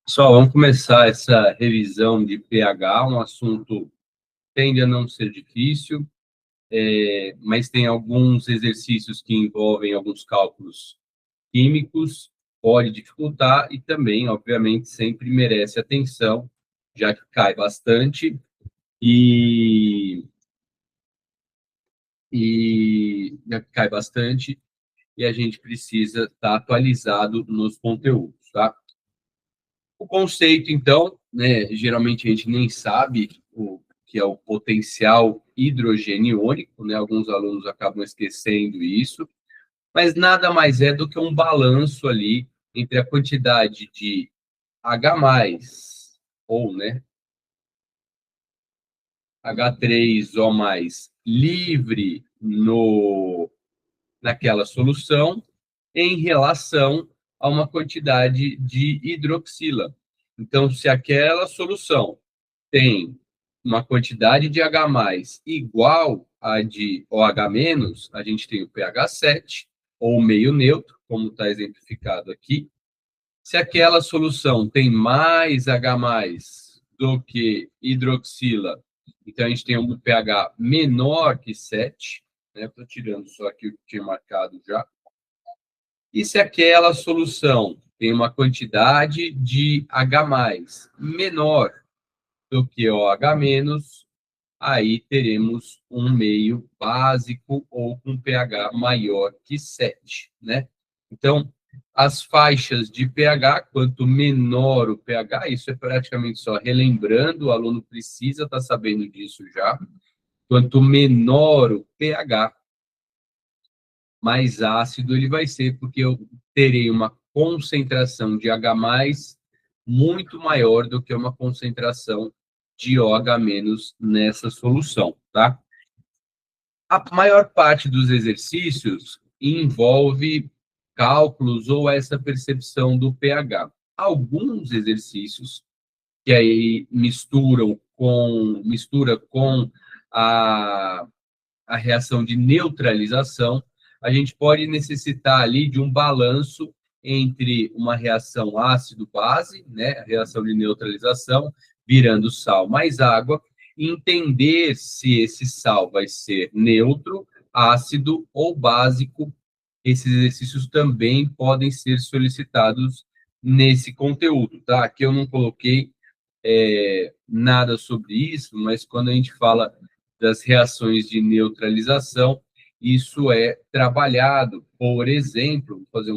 Pessoal, vamos começar essa revisão de pH, um assunto que tende a não ser difícil, mas tem alguns exercícios que envolvem alguns cálculos químicos, pode dificultar e também, obviamente, sempre merece atenção, já que cai bastante já que cai bastante e a gente precisa estar atualizado nos conteúdos, tá? O conceito, então, né, geralmente a gente nem sabe o que é o potencial hidrogênio iônico, né? Alguns alunos acabam esquecendo isso, mas nada mais é do que um balanço ali entre a quantidade de H+, ou, né, H3O+, livre naquela solução em relação a uma quantidade de hidroxila. Então, se aquela solução tem uma quantidade de H+ igual a de OH-, a gente tem o pH 7, ou meio neutro, como está exemplificado aqui. Se aquela solução tem mais H+ do que hidroxila, então a gente tem um pH menor que 7, né? Estou tirando só aqui o que tinha marcado já. E se aquela solução tem uma quantidade de H+ menor do que OH-, aí teremos um meio básico ou com pH maior que 7, né? Então, as faixas de pH, quanto menor o pH, isso é praticamente só relembrando, o aluno precisa estar sabendo disso já. Quanto menor o pH, mais ácido ele vai ser, porque eu terei uma concentração de H+ muito maior do que uma concentração de OH- nessa solução, tá? A maior parte dos exercícios envolve cálculos ou essa percepção do pH. Alguns exercícios que aí mistura com a, a reação de neutralização, a gente pode necessitar ali de um balanço entre uma reação ácido-base, né, a reação de neutralização, virando sal mais água, e entender se esse sal vai ser neutro, ácido ou básico. Esses exercícios também podem ser solicitados nesse conteúdo, tá? Aqui eu não coloquei nada sobre isso, mas quando a gente fala das reações de neutralização, isso é trabalhado. Por exemplo, vou fazer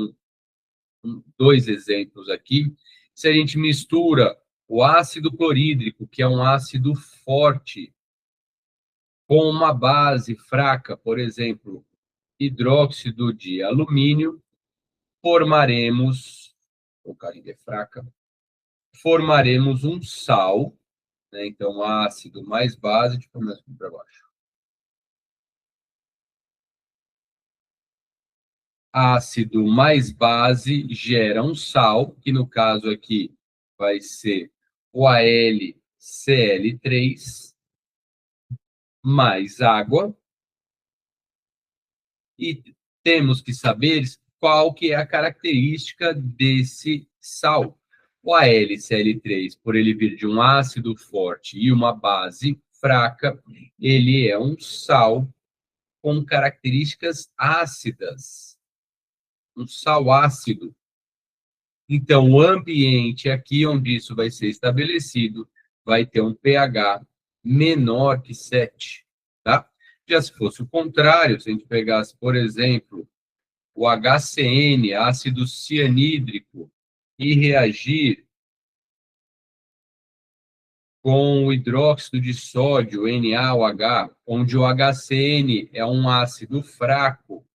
dois exemplos aqui. Se a gente mistura o ácido clorídrico, que é um ácido forte, com uma base fraca, por exemplo, hidróxido de alumínio, formaremos, o carinho é fraca, formaremos um sal, né? Então, ácido mais base, deixa eu começar para baixo. Ácido mais base gera um sal, que no caso aqui vai ser o AlCl3 mais água. E temos que saber qual que é a característica desse sal. O AlCl3, por ele vir de um ácido forte e uma base fraca, ele é um sal com características ácidas, um sal ácido. Então, o ambiente aqui onde isso vai ser estabelecido vai ter um pH menor que 7, tá? Já se fosse o contrário, se a gente pegasse, por exemplo, o HCN, ácido cianídrico, e reagir com o hidróxido de sódio, NaOH, onde o HCN é um ácido fraco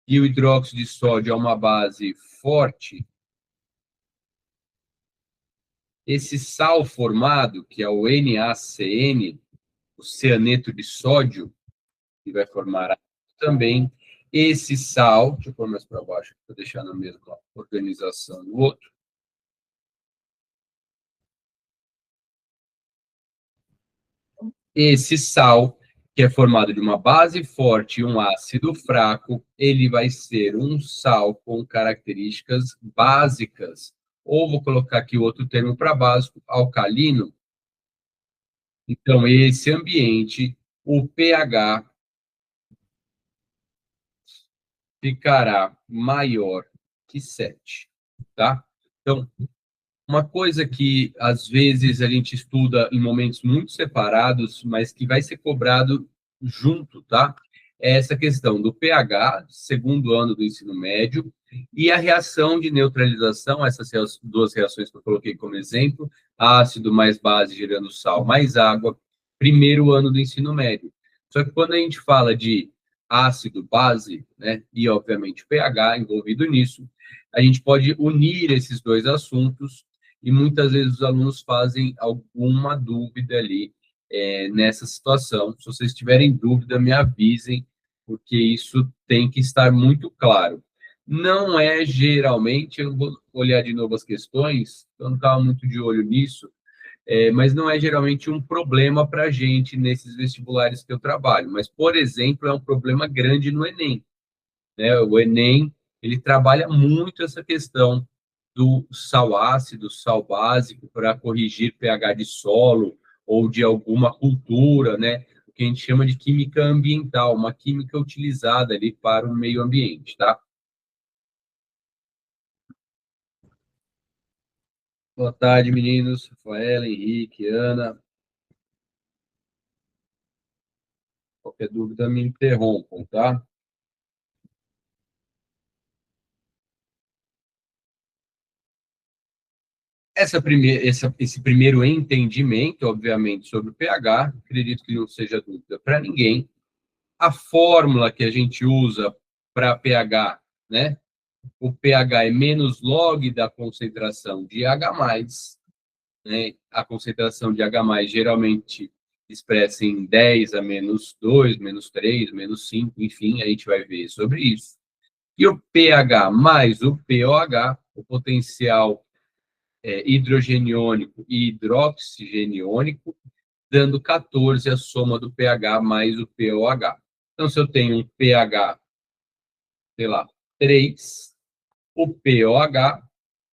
e o hidróxido de sódio é uma base forte, esse sal formado, que é o NaCN, o cianeto de sódio, que vai formar também, esse sal, deixa eu pôr mais para baixo, para deixar na mesma organização do outro. Esse sal, que é formado de uma base forte e um ácido fraco, ele vai ser um sal com características básicas, ou vou colocar aqui outro termo para básico, alcalino. Então, esse ambiente, o pH ficará maior que 7, tá? Então, uma coisa que às vezes a gente estuda em momentos muito separados, mas que vai ser cobrado junto, tá? É essa questão do pH, segundo ano do ensino médio, e a reação de neutralização, essas duas reações que eu coloquei como exemplo, ácido mais base gerando sal mais água, primeiro ano do ensino médio. Só que quando a gente fala de ácido, base, né, e obviamente pH envolvido nisso, a gente pode unir esses dois assuntos e muitas vezes os alunos fazem alguma dúvida ali nessa situação. Se vocês tiverem dúvida, me avisem, porque isso tem que estar muito claro. Não é geralmente, eu vou olhar de novo as questões, eu não estava muito de olho nisso, mas não é geralmente um problema para a gente nesses vestibulares que eu trabalho. Mas, por exemplo, é um problema grande no Enem, né? O Enem, ele trabalha muito essa questão do sal ácido, sal básico, para corrigir pH de solo ou de alguma cultura, né? O que a gente chama de química ambiental, uma química utilizada ali para o meio ambiente, tá? Boa tarde, meninos. Rafaela, Henrique, Ana. Qualquer dúvida, me interrompam, tá? Esse primeiro entendimento, obviamente, sobre o pH, acredito que não seja dúvida para ninguém. A fórmula que a gente usa para pH, né? O pH é menos log da concentração de H+, né? A concentração de H+, geralmente expressa em 10 a -2, -3, -5, enfim, a gente vai ver sobre isso. E o pH mais o pOH, o potencial hidrogeniônico e hidroxigeniônico, dando 14 a soma do pH mais o pOH. Então, se eu tenho um pH, sei lá, 3, o pOH,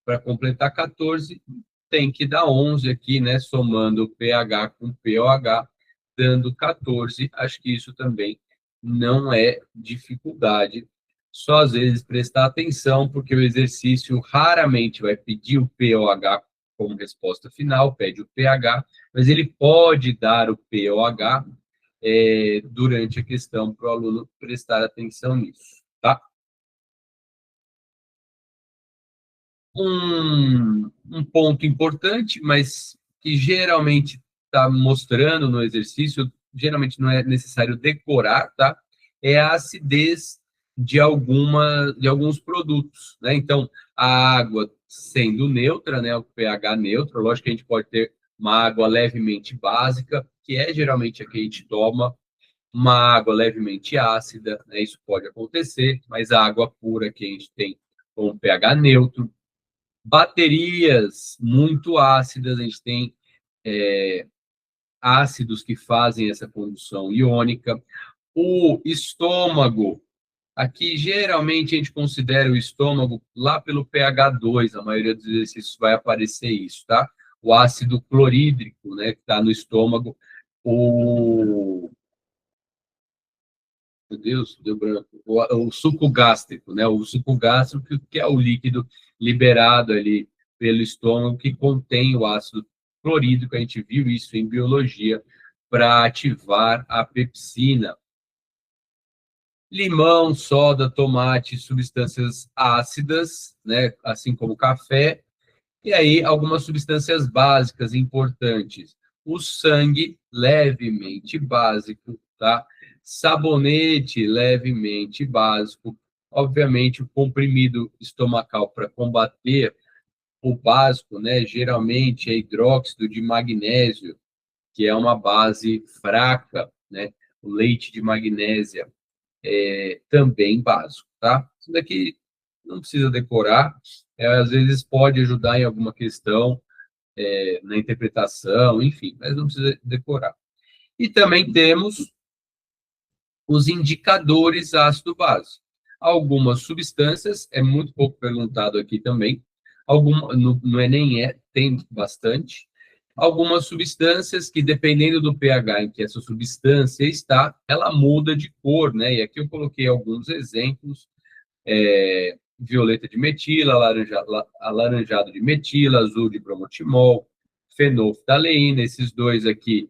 para completar 14, tem que dar 11 aqui, né? Somando o pH com o pOH, dando 14. Acho que isso também não é dificuldade. Só às vezes prestar atenção, porque o exercício raramente vai pedir o pOH como resposta final, pede o pH, mas ele pode dar o pOH durante a questão para o aluno prestar atenção nisso, tá? Um ponto importante, mas que geralmente está mostrando no exercício, geralmente não é necessário decorar, tá? É a acidez de alguns produtos, né? Então, a água sendo neutra, né? O pH neutro, lógico que a gente pode ter uma água levemente básica, que é geralmente a que a gente toma, uma água levemente ácida, né? Isso pode acontecer, mas a água pura que a gente tem com pH neutro, baterias muito ácidas, a gente tem ácidos que fazem essa condução iônica. O estômago, aqui geralmente a gente considera o estômago lá pelo pH 2, a maioria dos exercícios vai aparecer isso, tá? O ácido clorídrico, né, que está no estômago, o meu Deus, deu branco. O suco gástrico, né? O suco gástrico, que é o líquido liberado ali pelo estômago, que contém o ácido clorídrico. A gente viu isso em biologia, para ativar a pepsina. Limão, soda, tomate, substâncias ácidas, né? Assim como café. E aí, algumas substâncias básicas importantes. O sangue, levemente básico, tá? Sabonete, levemente básico. Obviamente, o comprimido estomacal para combater o básico, né? Geralmente é hidróxido de magnésio, que é uma base fraca, né? O leite de magnésia é também básico, tá? Isso daqui não precisa decorar, às vezes pode ajudar em alguma questão, na interpretação, enfim, mas não precisa decorar. E também temos os indicadores ácido-base. Algumas substâncias, é muito pouco perguntado aqui também, No Enem tem bastante. Algumas substâncias que, dependendo do pH em que essa substância está, ela muda de cor, né? E aqui eu coloquei alguns exemplos: violeta de metila, alaranjado de metila, azul de bromotimol, fenolftaleína. Esses dois aqui,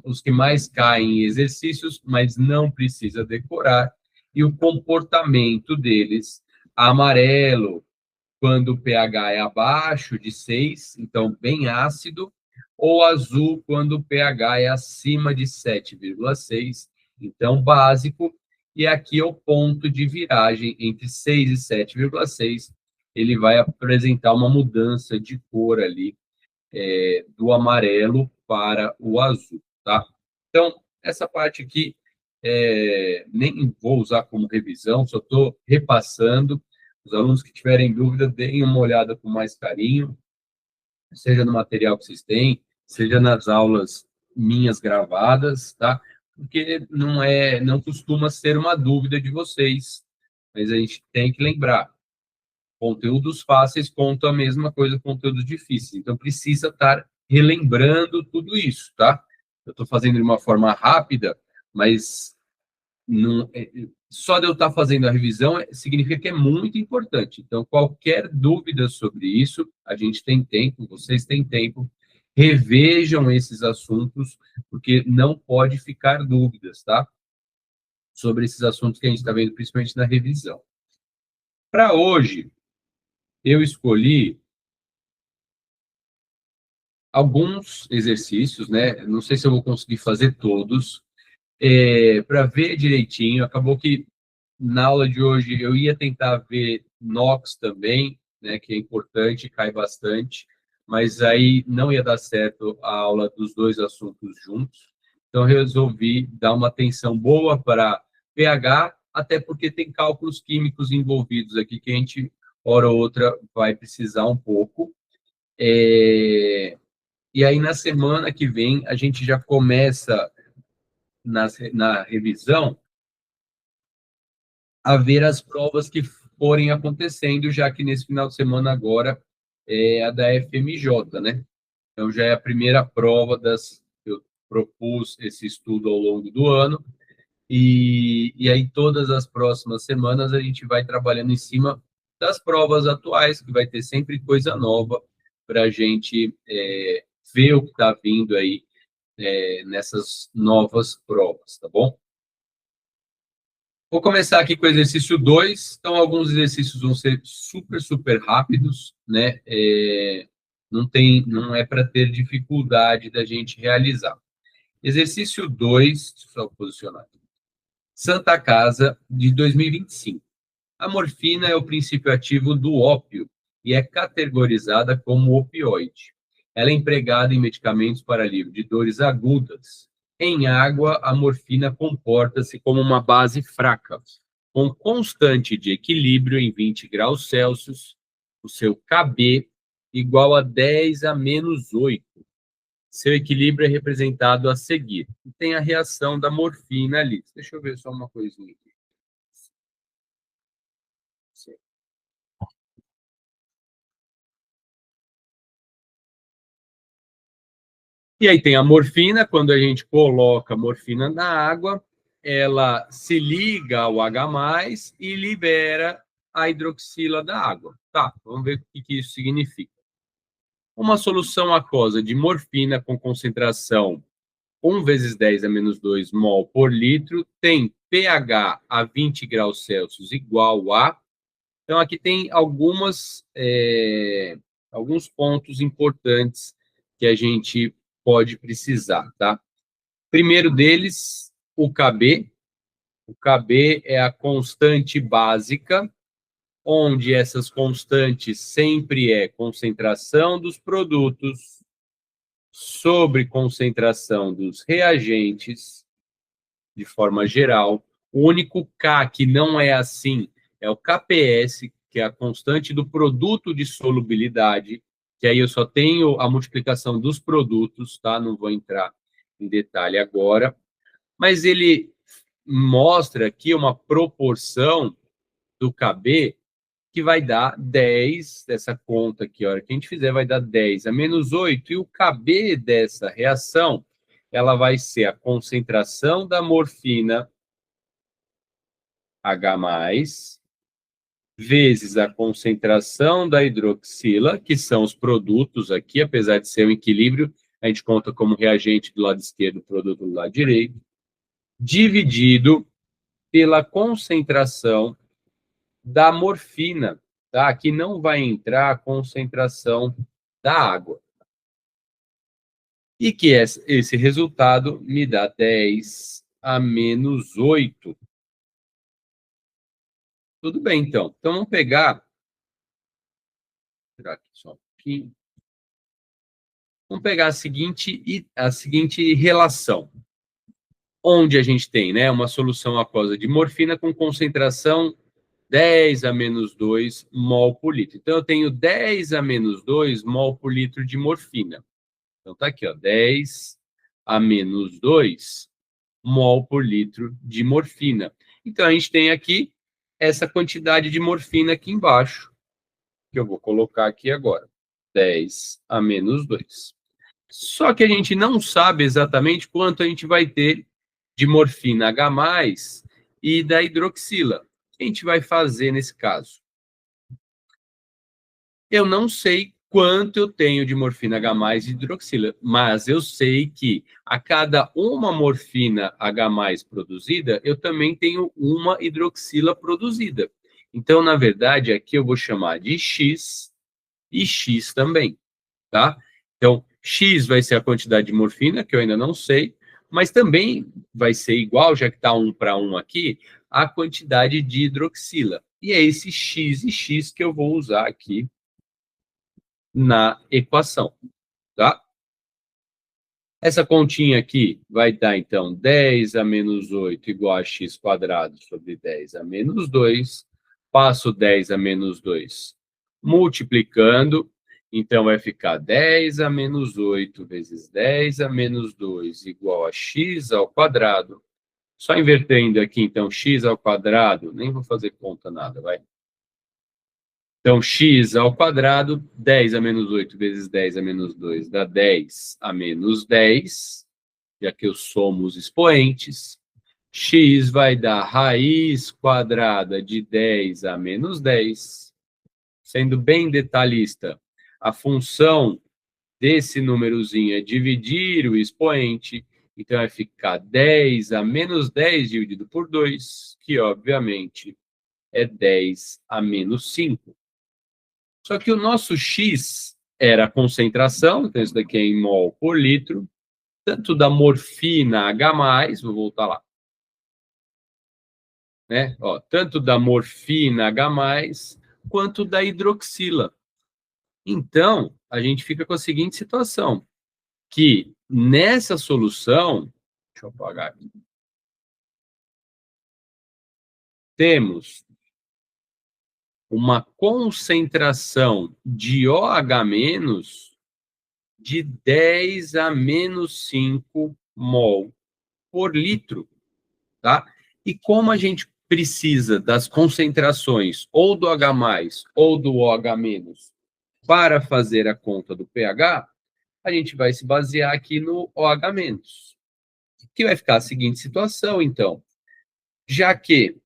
os que mais caem em exercícios, mas não precisa decorar. E o comportamento deles: amarelo, quando o pH é abaixo de 6, então bem ácido, ou azul, quando o pH é acima de 7,6, então básico. E aqui é o ponto de viragem entre 6 e 7,6, ele vai apresentar uma mudança de cor ali, do amarelo para o azul, tá? Então, essa parte aqui, nem vou usar como revisão, só estou repassando. Os alunos que tiverem dúvida, deem uma olhada com mais carinho, seja no material que vocês têm, seja nas aulas minhas gravadas, tá? Porque não costuma ser uma dúvida de vocês, mas a gente tem que lembrar, conteúdos fáceis contam a mesma coisa que conteúdos difíceis, então precisa estar relembrando tudo isso, tá? Eu estou fazendo de uma forma rápida, mas não, só de eu estar fazendo a revisão significa que é muito importante. Então, qualquer dúvida sobre isso, a gente tem tempo, vocês têm tempo, revejam esses assuntos, porque não pode ficar dúvidas, tá? Sobre esses assuntos que a gente está vendo, principalmente na revisão. Para hoje, eu escolhi alguns exercícios, né? Não sei se eu vou conseguir fazer todos, para ver direitinho. Acabou que na aula de hoje eu ia tentar ver NOx também, né, que é importante, cai bastante, mas aí não ia dar certo a aula dos dois assuntos juntos. Então, eu resolvi dar uma atenção boa para pH, até porque tem cálculos químicos envolvidos aqui que a gente, hora ou outra, vai precisar um pouco. E aí, na semana que vem, a gente já começa na revisão a ver as provas que forem acontecendo, já que nesse final de semana agora é a da FMJ, né? Então já é a primeira prova eu propus esse estudo ao longo do ano, e aí todas as próximas semanas a gente vai trabalhando em cima das provas atuais, que vai ter sempre coisa nova para a gente ver o que está vindo aí nessas novas provas, tá bom? Vou começar aqui com o exercício 2. Então, alguns exercícios vão ser super, super rápidos, né? Não é para ter dificuldade da gente realizar. Exercício 2, deixa eu só posicionar aqui. Santa Casa, de 2025. A morfina é o princípio ativo do ópio e é categorizada como opioide. Ela é empregada em medicamentos para alívio de dores agudas. Em água, a morfina comporta-se como uma base fraca, com constante de equilíbrio em 20 graus Celsius, o seu Kb igual a 10 a menos 8. Seu equilíbrio é representado a seguir. E tem a reação da morfina ali. Deixa eu ver só uma coisinha aqui. E aí tem a morfina. Quando a gente coloca a morfina na água, ela se liga ao H+, e libera a hidroxila da água. Tá, vamos ver o que isso significa. Uma solução aquosa de morfina com concentração 1 vezes 10 a menos 2 mol por litro tem pH a 20 graus Celsius igual a... Então, aqui tem alguns pontos importantes que a gente pode precisar, tá? Primeiro deles, o Kb. O Kb é a constante básica, onde essas constantes sempre é concentração dos produtos sobre concentração dos reagentes, de forma geral. O único K que não é assim é o Kps, que é a constante do produto de solubilidade, que aí eu só tenho a multiplicação dos produtos, tá? Não vou entrar em detalhe agora, mas ele mostra aqui uma proporção do Kb que vai dar 10, dessa conta aqui, a hora que a gente fizer, vai dar 10 a menos 8, e o KB dessa reação, ela vai ser a concentração da morfina H+, vezes a concentração da hidroxila, que são os produtos aqui, apesar de ser um equilíbrio, a gente conta como reagente do lado esquerdo, produto do lado direito, dividido pela concentração da morfina, tá? Aqui não vai entrar a concentração da água. E que esse resultado me dá 10 a menos 8. Tudo bem, então. Então, vamos pegar... Vou tirar aqui só um pouquinho. Vamos pegar a seguinte relação, onde a gente tem, né, uma solução aquosa de morfina com concentração 10 a menos 2 mol por litro. Então, eu tenho 10 a menos 2 mol por litro de morfina. Então, tá aqui, ó, 10 a menos 2 mol por litro de morfina. Então, a gente tem aqui essa quantidade de morfina aqui embaixo, que eu vou colocar aqui agora. 10 a menos 2. Só que a gente não sabe exatamente quanto a gente vai ter de morfina H+, e da hidroxila. O que a gente vai fazer nesse caso? Eu não sei quanto eu tenho de morfina H+ e hidroxila, mas eu sei que a cada uma morfina H+ produzida, eu também tenho uma hidroxila produzida. Então, na verdade, aqui eu vou chamar de X e X também, tá? Então, X vai ser a quantidade de morfina, que eu ainda não sei, mas também vai ser igual, já que está 1 para 1 aqui, a quantidade de hidroxila. E é esse X e X que eu vou usar aqui na equação, tá? Essa continha aqui vai dar, então, 10 a menos 8 igual a x quadrado sobre 10 a menos 2. Passo 10 a menos 2 multiplicando, então vai ficar 10 a menos 8 vezes 10 a menos 2 igual a x ao quadrado. Só invertendo aqui, então, x ao quadrado, nem vou fazer conta nada, vai. Então, x ao quadrado, 10 a menos 8 vezes 10 a menos 2 dá 10 a menos 10, já que eu somo os expoentes. X vai dar raiz quadrada de 10 a menos 10. Sendo bem detalhista, a função desse númerozinho é dividir o expoente, então vai ficar 10 a menos 10 dividido por 2, que obviamente é 10 a menos 5. Só que o nosso X era a concentração, então isso daqui é em mol por litro, tanto da morfina H+, vou voltar lá, né? Ó, tanto da morfina H+, quanto da hidroxila. Então, a gente fica com a seguinte situação, que nessa solução, deixa eu apagar aqui, temos uma concentração de OH- de 10 a menos 5 mol por litro, tá? E como a gente precisa das concentrações ou do H+ ou do OH- para fazer a conta do pH, a gente vai se basear aqui no OH-, que vai ficar a seguinte situação, então. Já que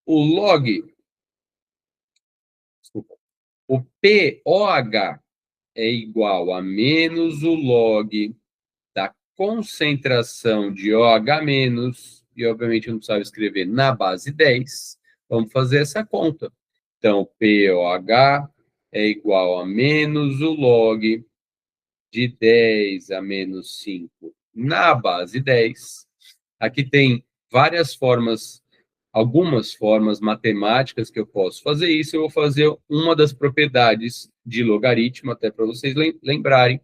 o log, desculpa, o pOH é igual a menos o log da concentração de OH-, e obviamente eu não precisava escrever na base 10, vamos fazer essa conta. Então, pOH é igual a menos o log de 10 a menos 5 na base 10. Aqui tem várias formas, algumas formas matemáticas que eu posso fazer isso. Eu vou fazer uma das propriedades de logaritmo, até para vocês lembrarem,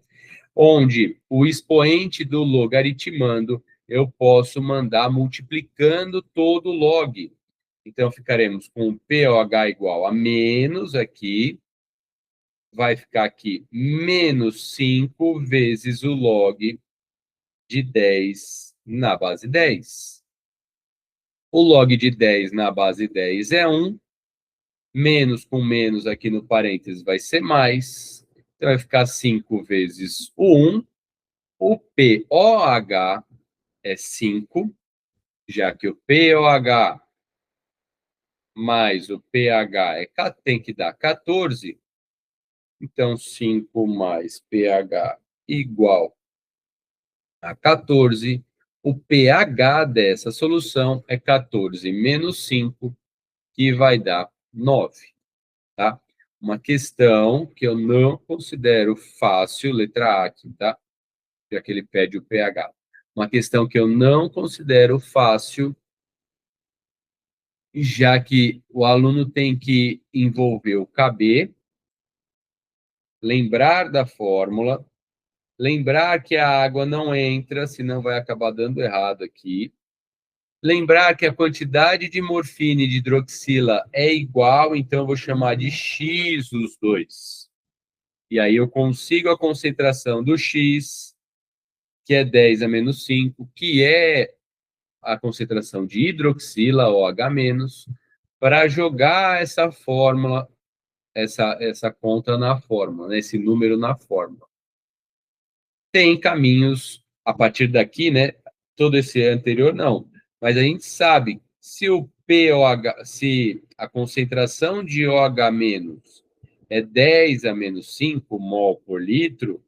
onde o expoente do logaritmando eu posso mandar multiplicando todo o log. Então, ficaremos com pOH igual a menos aqui, vai ficar aqui menos 5 vezes o log de 10 na base 10. O log de 10 na base 10 é 1, Menos com menos aqui no parênteses vai ser mais. Então, vai ficar 5 vezes o 1. O POH é 5, já que o POH mais o pH tem que dar 14. Então, 5 mais pH igual a 14. O pH dessa solução é 14 menos 5, que vai dar 9. Tá? Uma questão que eu não considero fácil, letra A aqui, tá? Já que ele pede o pH. Uma questão que eu não considero fácil, já que o aluno tem que envolver o KB, lembrar da fórmula, lembrar que a água não entra, senão vai acabar dando errado aqui. Lembrar que a quantidade de morfina e de hidroxila é igual, então eu vou chamar de X os dois. E aí eu consigo a concentração do X, que é 10 a menos 5, que é a concentração de hidroxila, OH-, para jogar essa fórmula, essa conta na fórmula, né, esse número na fórmula. Tem caminhos a partir daqui, né? Todo esse anterior não, mas a gente sabe se o pOH, se a concentração de OH- é 10 a menos 5 mol por litro,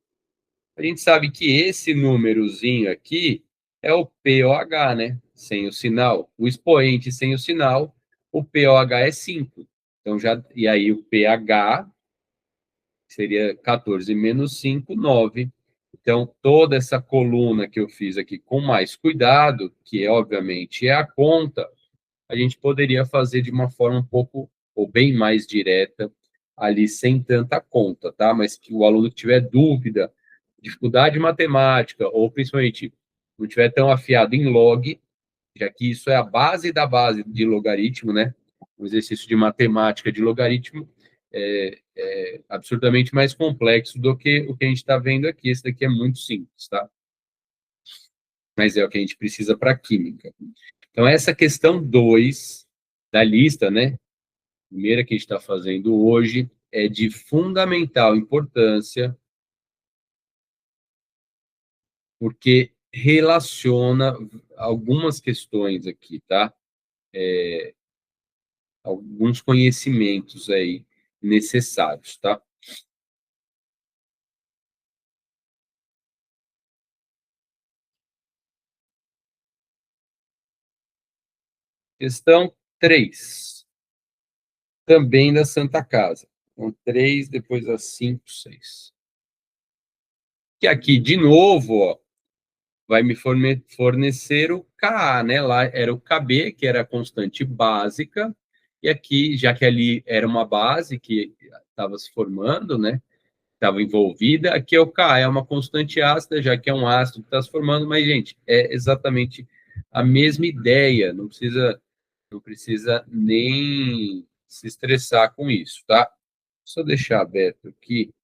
a gente sabe que esse númerozinho aqui é o pOH, né? Sem o sinal. O expoente sem o sinal, o pOH é 5. Então e aí o pH seria 14 menos 5, 9. Então, toda essa coluna que eu fiz aqui com mais cuidado, que obviamente é a conta, a gente poderia fazer de uma forma um pouco, ou bem mais direta, ali sem tanta conta, tá? Mas que o aluno que tiver dúvida, dificuldade matemática, ou principalmente não tiver tão afiado em log, já que isso é a base da base de logaritmo, né? Um exercício de matemática de logaritmo é absurdamente mais complexo do que o que a gente está vendo aqui. Esse daqui é muito simples, tá? Mas é o que a gente precisa para química. Então, essa questão 2 da lista, né? Primeira que a gente está fazendo hoje, é de fundamental importância, porque relaciona algumas questões aqui, tá? Alguns conhecimentos aí necessários, tá? Questão 3, também da Santa Casa. Então, 3, depois a 5, 6. Que aqui, de novo, ó, vai me fornecer o Ka, né? Lá era o Kb, que era a constante básica, e aqui, já que ali era uma base que estava se formando, né? Estava envolvida, aqui é o Ka, é uma constante ácida, já que é um ácido que está se formando, mas, gente, é exatamente a mesma ideia, não precisa nem se estressar com isso, tá? Só deixar aberto aqui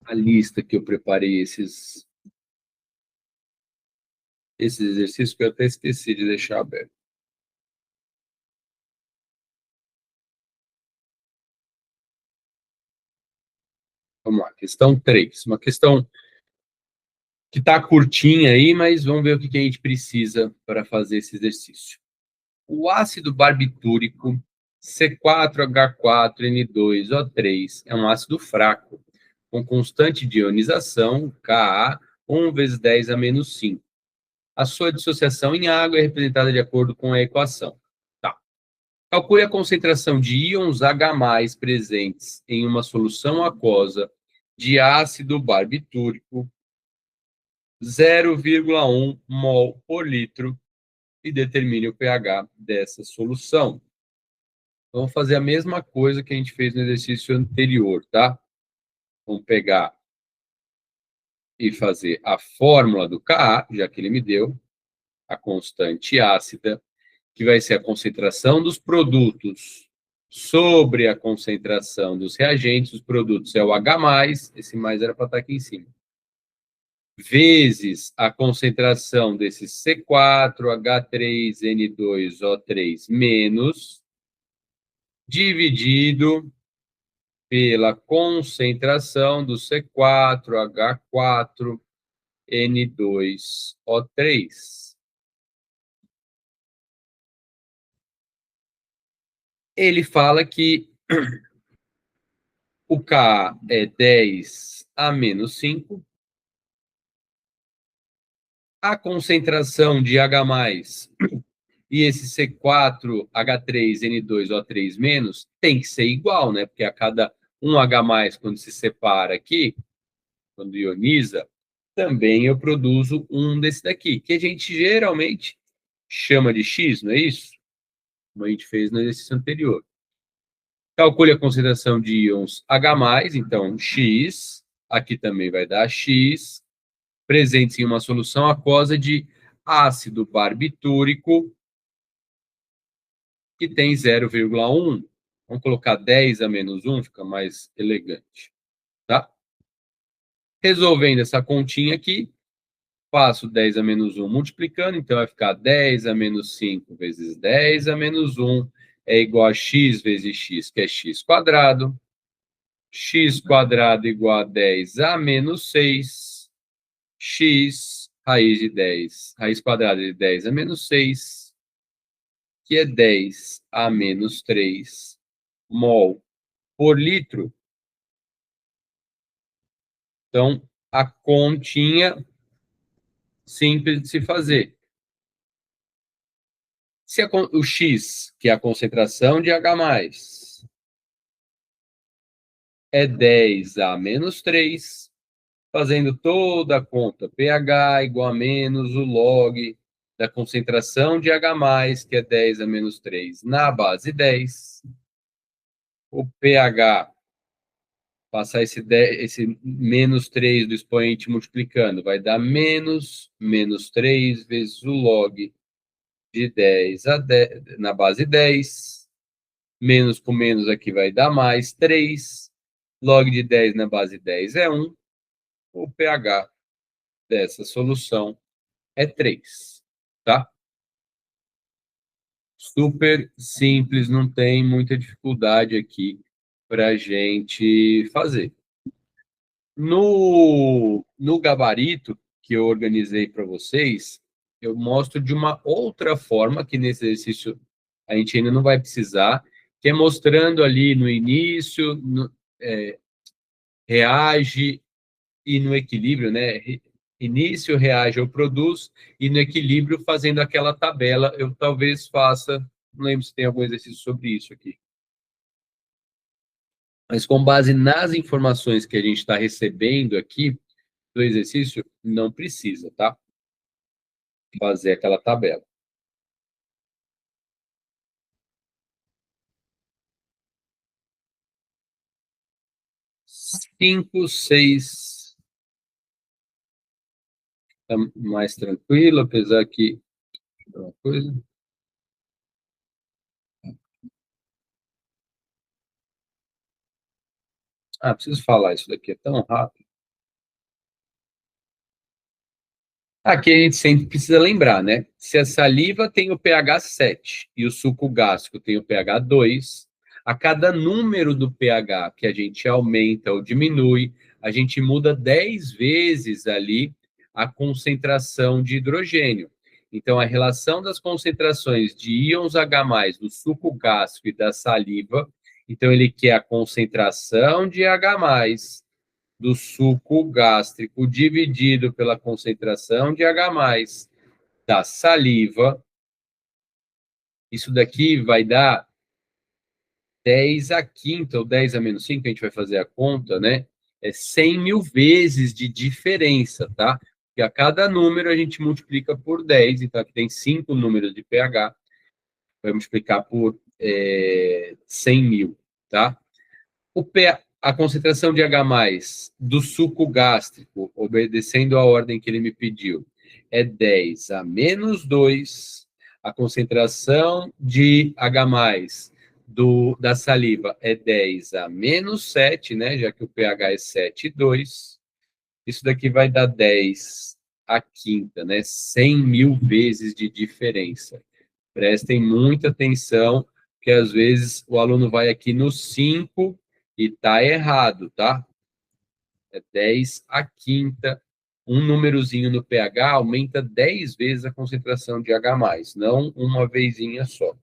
a lista que eu preparei, esses exercícios que eu até esqueci de deixar aberto. Vamos lá, questão 3. Uma questão que está curtinha aí, mas vamos ver o que a gente precisa para fazer esse exercício. O ácido barbitúrico C4H4N2O3 é um ácido fraco, com constante de ionização, Ka, 1 vezes 10 a menos 5. A sua dissociação em água é representada de acordo com a equação. Tá. Calcule a concentração de íons H+ presentes em uma solução aquosa de ácido barbitúrico, 0,1 mol por litro, e determine o pH dessa solução. Vamos fazer a mesma coisa que a gente fez no exercício anterior, tá? Vamos pegar e fazer a fórmula do Ka, já que ele me deu, a constante ácida, que vai ser a concentração dos produtos sobre a concentração dos reagentes. Os produtos é o H+, esse mais era para estar aqui em cima. vezes a concentração desse C4H3N2O3 menos, dividido pela concentração do C4H4N2O3. Ele fala que o K é 10 a menos 5, a concentração de H+, e esse C4H3N2O3- tem que ser igual, né? Porque a cada um H+, quando se separa aqui, quando ioniza, também eu produzo um desse daqui, que a gente geralmente chama de X, não é isso? Como a gente fez no exercício anterior. Calcule a concentração de íons H+, então X, aqui também vai dar X, presentes em uma solução aquosa de ácido barbitúrico, que tem 0,1. Vamos colocar 10 a menos 1, fica mais elegante. Tá? Resolvendo essa continha aqui, faço 10 a menos 1 multiplicando, então vai ficar 10 a menos 5 vezes 10 a menos 1 é igual a x vezes x, que é x quadrado. X quadrado igual a 10 a menos 6. X raiz de 10, raiz quadrada de 10 a menos 6, que é 10 a menos 3 mol por litro. Então, a continha simples de se fazer. Se o X, que é a concentração de H+, é 10 a menos 3, fazendo toda a conta, pH igual a menos o log da concentração de H+, que é 10 a menos 3, na base 10. O pH, passar esse menos 3 do expoente multiplicando, vai dar menos 3 vezes o log de 10 a 10, na base 10. Menos com menos aqui vai dar mais 3. Log de 10 na base 10 é 1. O pH dessa solução é 3. Tá? Super simples, não tem muita dificuldade aqui para a gente fazer. No gabarito que eu organizei para vocês, eu mostro de uma outra forma, que nesse exercício a gente ainda não vai precisar, que é mostrando ali no início, reage e no equilíbrio, né? Início, reage ou produz, e no equilíbrio fazendo aquela tabela. Eu talvez faça, não lembro se tem algum exercício sobre isso aqui. Mas com base nas informações que a gente está recebendo aqui do exercício, não precisa, tá? Fazer aquela tabela. 5, 6. Tá mais tranquilo, apesar que uma coisa. Preciso falar isso daqui, é tão rápido. Aqui a gente sempre precisa lembrar, né? Se a saliva tem o pH 7 e o suco gástrico tem o pH 2, a cada número do pH que a gente aumenta ou diminui, a gente muda 10 vezes ali a concentração de hidrogênio. Então, a relação das concentrações de íons H+, do suco gástrico e da saliva, então ele quer a concentração de H+, do suco gástrico dividido pela concentração de H+, da saliva. Isso daqui vai dar 10 a quinta, ou 10 a menos 5, a gente vai fazer a conta, né? É 100 mil vezes de diferença, tá? Porque a cada número a gente multiplica por 10, então aqui tem 5 números de pH, vai multiplicar por 100 mil, tá? A concentração de H+, do suco gástrico, obedecendo a ordem que ele me pediu, é 10 a menos 2. A concentração de H+, da saliva é 10 a menos 7, né, já que o pH é 7,2. isso daqui vai dar 10 à quinta, né? 100 mil vezes de diferença. Prestem muita atenção, porque às vezes o aluno vai aqui no 5 e tá errado, tá? É 10 à quinta. Um númerozinho no pH aumenta 10 vezes a concentração de H+, não uma vezinha só.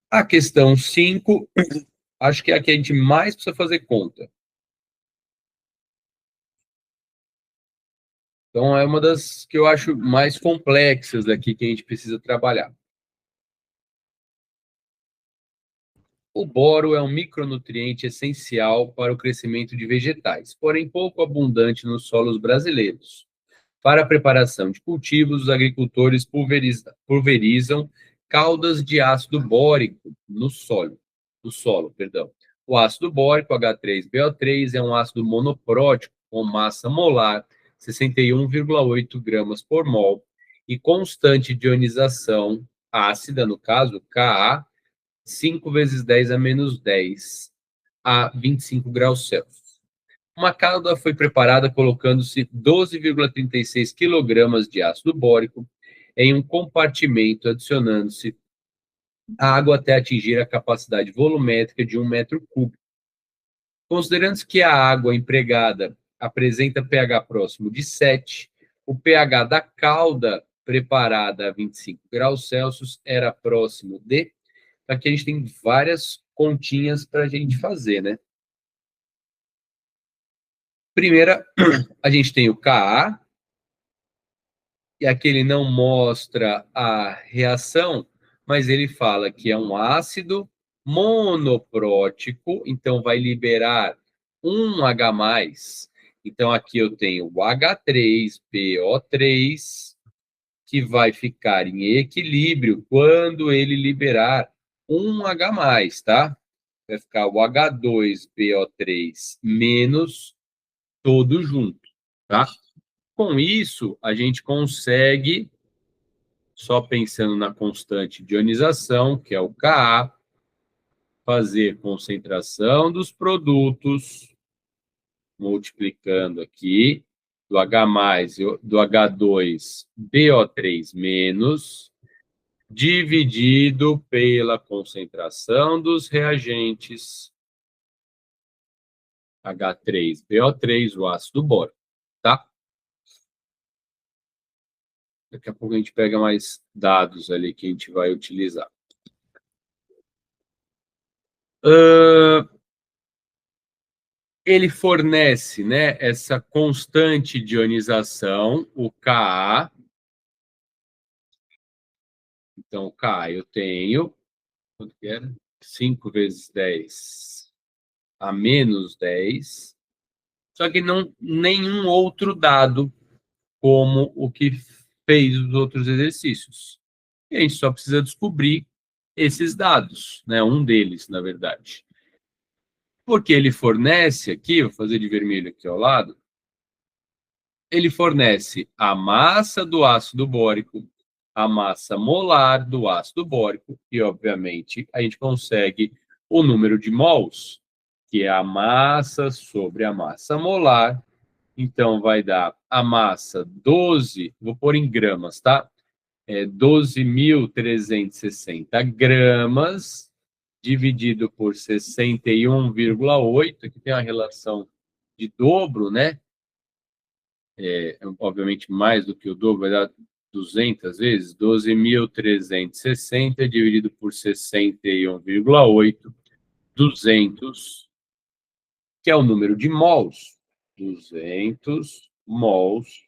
A questão 5, acho que é a que a gente mais precisa fazer conta. Então, é uma das que eu acho mais complexas daqui que a gente precisa trabalhar. O boro é um micronutriente essencial para o crescimento de vegetais, porém pouco abundante nos solos brasileiros. Para a preparação de cultivos, os agricultores pulverizam caudas de ácido bórico no solo. O ácido bórico, H3BO3, é um ácido monoprótico com massa molar 61,8 gramas por mol e constante de ionização ácida, no caso, Ka, 5 vezes 10 a menos 10 a 25 graus Celsius. Uma calda foi preparada colocando-se 12,36 kg de ácido bórico em um compartimento, adicionando-se água até atingir a capacidade volumétrica de 1 metro cúbico. Considerando-se que a água empregada apresenta pH próximo de 7, o pH da calda preparada a 25 graus Celsius era próximo de... Aqui a gente tem várias continhas para a gente fazer, né? Primeira, a gente tem o Ka, e aqui ele não mostra a reação, mas ele fala que é um ácido monoprótico, então vai liberar um H+. Então aqui eu tenho o H3PO3, que vai ficar em equilíbrio quando ele liberar um H+, tá? Vai ficar o H2PO3 menos todo junto, tá? Com isso, a gente consegue, só pensando na constante de ionização, que é o Ka, fazer concentração dos produtos, multiplicando aqui, do H+, do H2BO3 menos, dividido pela concentração dos reagentes H3BO3, o ácido bórico, tá? Daqui a pouco a gente pega mais dados ali que a gente vai utilizar. Ele fornece, né, essa constante de ionização, o Ka. Então, o Ka eu tenho, quanto que era? 5 vezes 10 a menos 10. Só que não nenhum outro dado como o que fez os outros exercícios. E a gente só precisa descobrir esses dados, né? Um deles, na verdade. Porque ele fornece aqui, vou fazer de vermelho aqui ao lado, ele fornece a massa do ácido bórico, a massa molar do ácido bórico e, obviamente, a gente consegue o número de mols, que é a massa sobre a massa molar. Então, vai dar a massa 12, vou pôr em gramas, tá? 12.360 gramas, dividido por 61,8, que tem a relação de dobro, né? Obviamente mais do que o dobro, vai dar 200 vezes, 12.360 dividido por 61,8, 200, que é o número de mols, 200 mols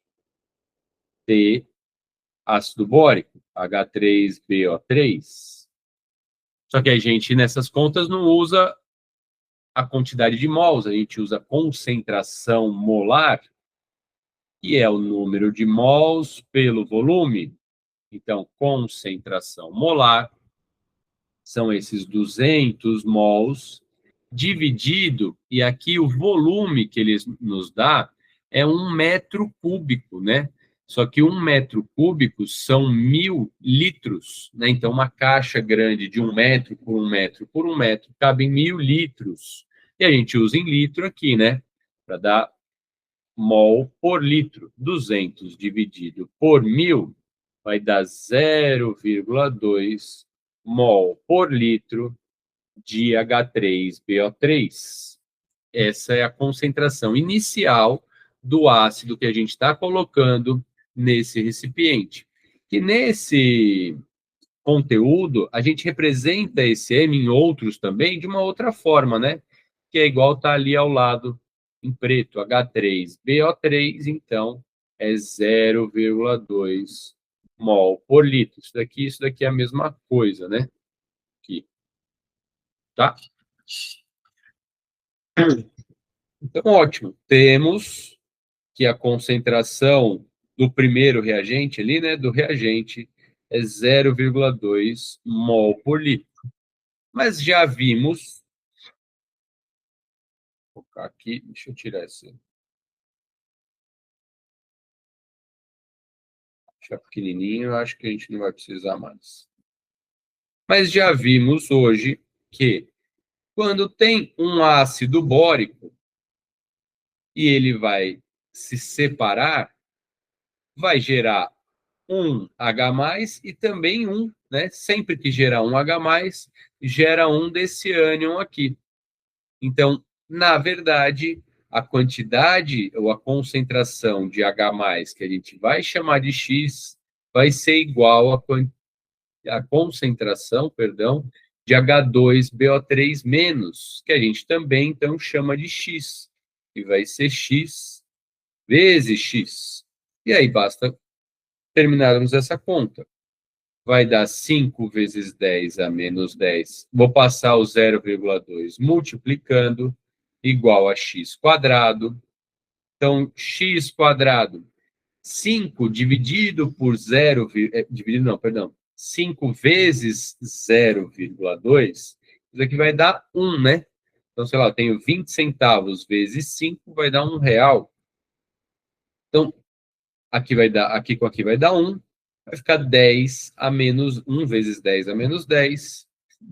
de ácido bórico, H3BO3. Só que a gente, nessas contas, não usa a quantidade de mols, a gente usa a concentração molar, que é o número de mols pelo volume. Então, concentração molar são esses 200 mols dividido, e aqui o volume que ele nos dá é 1 metro cúbico, né? Só que 1 metro cúbico são 1.000 litros, né? Então, uma caixa grande de 1 metro por 1 metro por 1 metro cabe em 1.000 litros. E a gente usa em litro aqui, né? Para dar mol por litro. 200 dividido por 1.000 vai dar 0,2 mol por litro de H3BO3. Essa é a concentração inicial do ácido que a gente está colocando nesse recipiente. E nesse conteúdo, a gente representa esse M em outros também de uma outra forma, né? Que é igual tá ali ao lado em preto, H3BO3, então é 0,2 mol por litro. Isso daqui é a mesma coisa, né? Aqui, tá? Então, ótimo. Temos que a concentração do primeiro reagente ali, né, do reagente, é 0,2 mol por litro. Mas já vimos, vou colocar aqui, deixa eu tirar esse, deixar pequenininho, acho que a gente não vai precisar mais. Mas já vimos hoje que quando tem um ácido bórico e ele vai se separar, vai gerar um H+, e também um, né? Sempre que gerar um H+, gera um desse ânion aqui. Então, na verdade, a quantidade ou a concentração de H+, que a gente vai chamar de X, vai ser igual à concentração, perdão, de H2BO3-, que a gente também, então, chama de X, e vai ser X vezes X. E aí basta terminarmos essa conta. Vai dar 5 vezes 10 a menos 10. Vou passar o 0,2 multiplicando, igual a x quadrado. Então, x quadrado, 5 dividido por 0, dividido não, perdão, 5 vezes 0,2, isso aqui vai dar 1, né? Então, sei lá, eu tenho 20 centavos vezes 5, vai dar R$1. Então, aqui vai dar, aqui com aqui vai dar 1, vai ficar 10 a menos 1 vezes 10 a menos 10.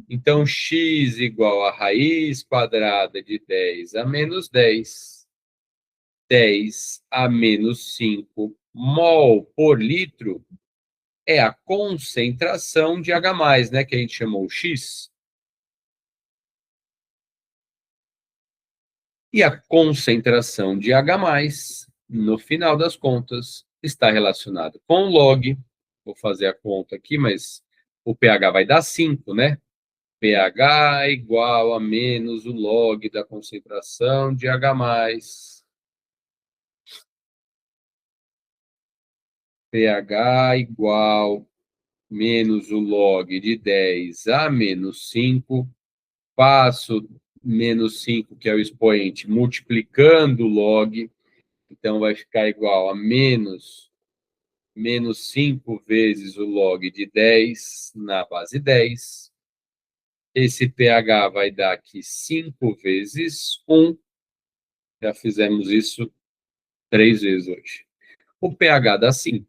Então, x igual a raiz quadrada de 10 a menos 10. 10 a menos 5 mol por litro é a concentração de H+, né, que a gente chamou X. E a concentração de H+, no final das contas, está relacionada com log. Vou fazer a conta aqui, mas o pH vai dar 5, né? pH igual a menos o log da concentração de H+. pH igual menos o log de 10 a menos 5. Passo menos 5, que é o expoente, multiplicando o log. Então, vai ficar igual a menos 5 vezes o log de 10 na base 10. Esse pH vai dar aqui 5 vezes 1. Já fizemos isso 3 vezes hoje. O pH dá 5,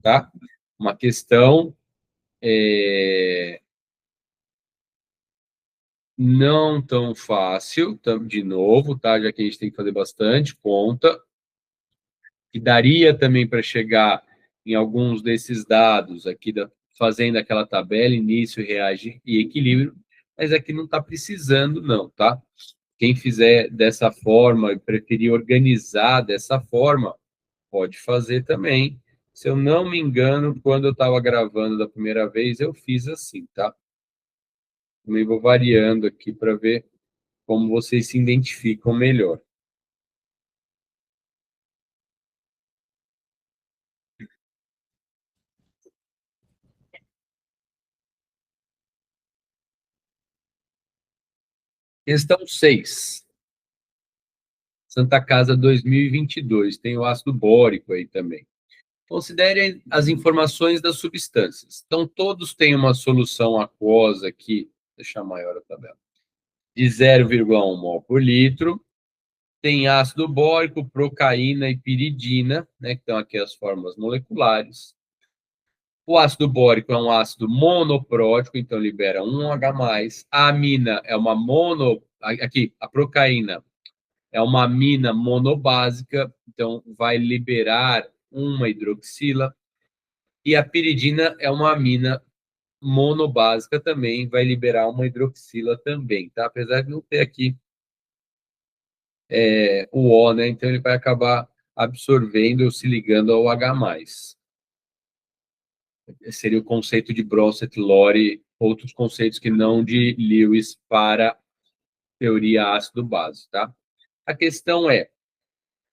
tá? Uma questão não tão fácil, de novo, tá? Já que a gente tem que fazer bastante conta. Que daria também para chegar em alguns desses dados aqui, fazendo aquela tabela, início, reage e equilíbrio, mas aqui não está precisando, não, tá? Quem fizer dessa forma e preferir organizar dessa forma, pode fazer também. Se eu não me engano, quando eu estava gravando da primeira vez, eu fiz assim, tá? Também vou variando aqui para ver como vocês se identificam melhor. Questão 6. Santa Casa 2022. Tem o ácido bórico aí também. Considerem as informações das substâncias. Então, todos têm uma solução aquosa aqui, deixa maior a tabela, de 0,1 mol por litro. tem ácido bórico, procaína e piridina, né, que estão aqui as formas moleculares. O ácido bórico é um ácido monoprótico, então libera um H+. A amina é uma aqui, a procaína é uma amina monobásica, então vai liberar uma hidroxila. E a piridina é uma amina monobásica também, vai liberar uma hidroxila também, tá? Apesar de não ter aqui o O, né? Então ele vai acabar absorvendo ou se ligando ao H+. Seria o conceito de Bronsted-Lowry, outros conceitos que não de Lewis para teoria ácido-base, tá? A questão é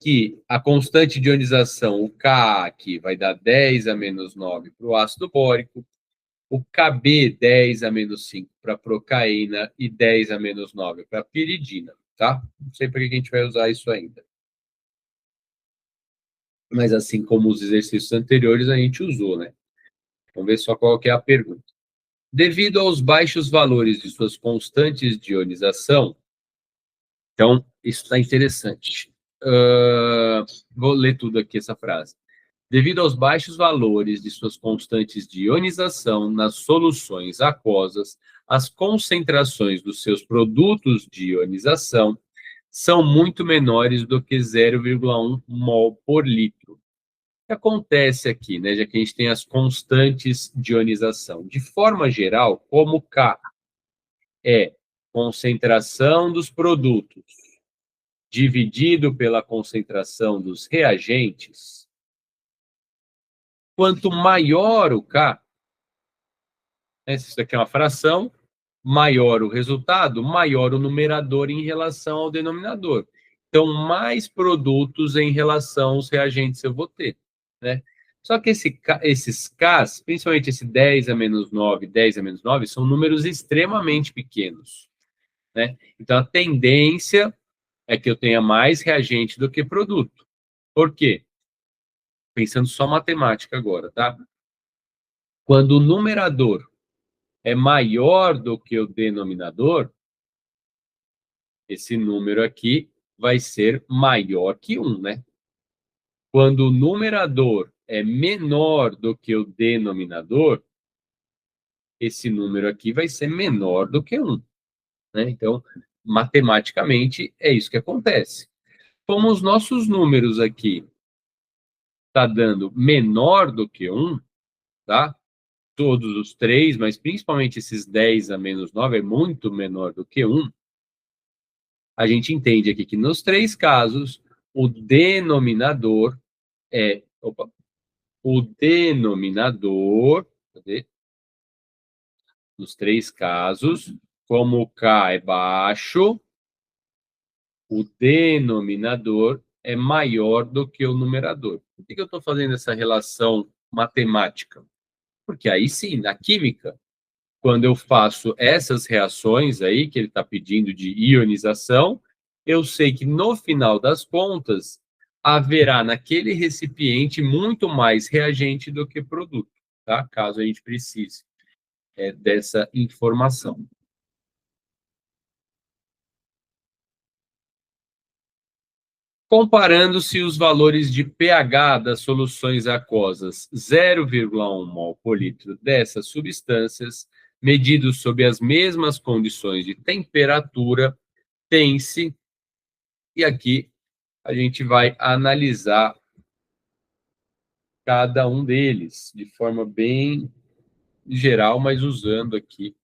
que a constante de ionização, o Ka aqui, vai dar 10 a menos 9 para o ácido bórico, o Kb 10 a menos 5 para a procaína e 10 a menos 9 para a piridina, tá? Não sei para que a gente vai usar isso ainda. Mas assim como os exercícios anteriores, a gente usou, né? Vamos ver só qual que é a pergunta. Devido aos baixos valores de suas constantes de ionização, então, isso está interessante. Vou ler tudo aqui, essa frase. Devido aos baixos valores de suas constantes de ionização nas soluções aquosas, as concentrações dos seus produtos de ionização são muito menores do que 0,1 mol por litro. O que acontece aqui, né, já que a gente tem as constantes de ionização? De forma geral, como K é concentração dos produtos dividido pela concentração dos reagentes, quanto maior o K, né, se isso aqui é uma fração, maior o resultado, maior o numerador em relação ao denominador. Então, mais produtos em relação aos reagentes eu vou ter, né? Só que esses Ks, principalmente esse 10 a menos 9, 10 a menos 9, são números extremamente pequenos, né? Então, a tendência é que eu tenha mais reagente do que produto. Por quê? Pensando só matemática agora, tá? Quando o numerador é maior do que o denominador, esse número aqui vai ser maior que 1, né? Quando o numerador é menor do que o denominador, esse número aqui vai ser menor do que 1, né? Então, matematicamente, é isso que acontece. Como os nossos números aqui tá dando menor do que 1, tá? Todos os três, mas principalmente esses 10 a menos 9 é muito menor do que 1, a gente entende aqui que nos três casos, o denominador é... Opa, o denominador, cadê? Nos três casos, como o K é baixo, o denominador é maior do que o numerador. Por que eu estou fazendo essa relação matemática? Porque aí sim, na química, quando eu faço essas reações aí que ele está pedindo de ionização, eu sei que no final das contas haverá naquele recipiente muito mais reagente do que produto, tá? Caso a gente precise dessa informação. Comparando-se os valores de pH das soluções aquosas 0,1 mol por litro dessas substâncias, medidos sob as mesmas condições de temperatura, tem-se, e aqui a gente vai analisar cada um deles de forma bem geral, mas usando aqui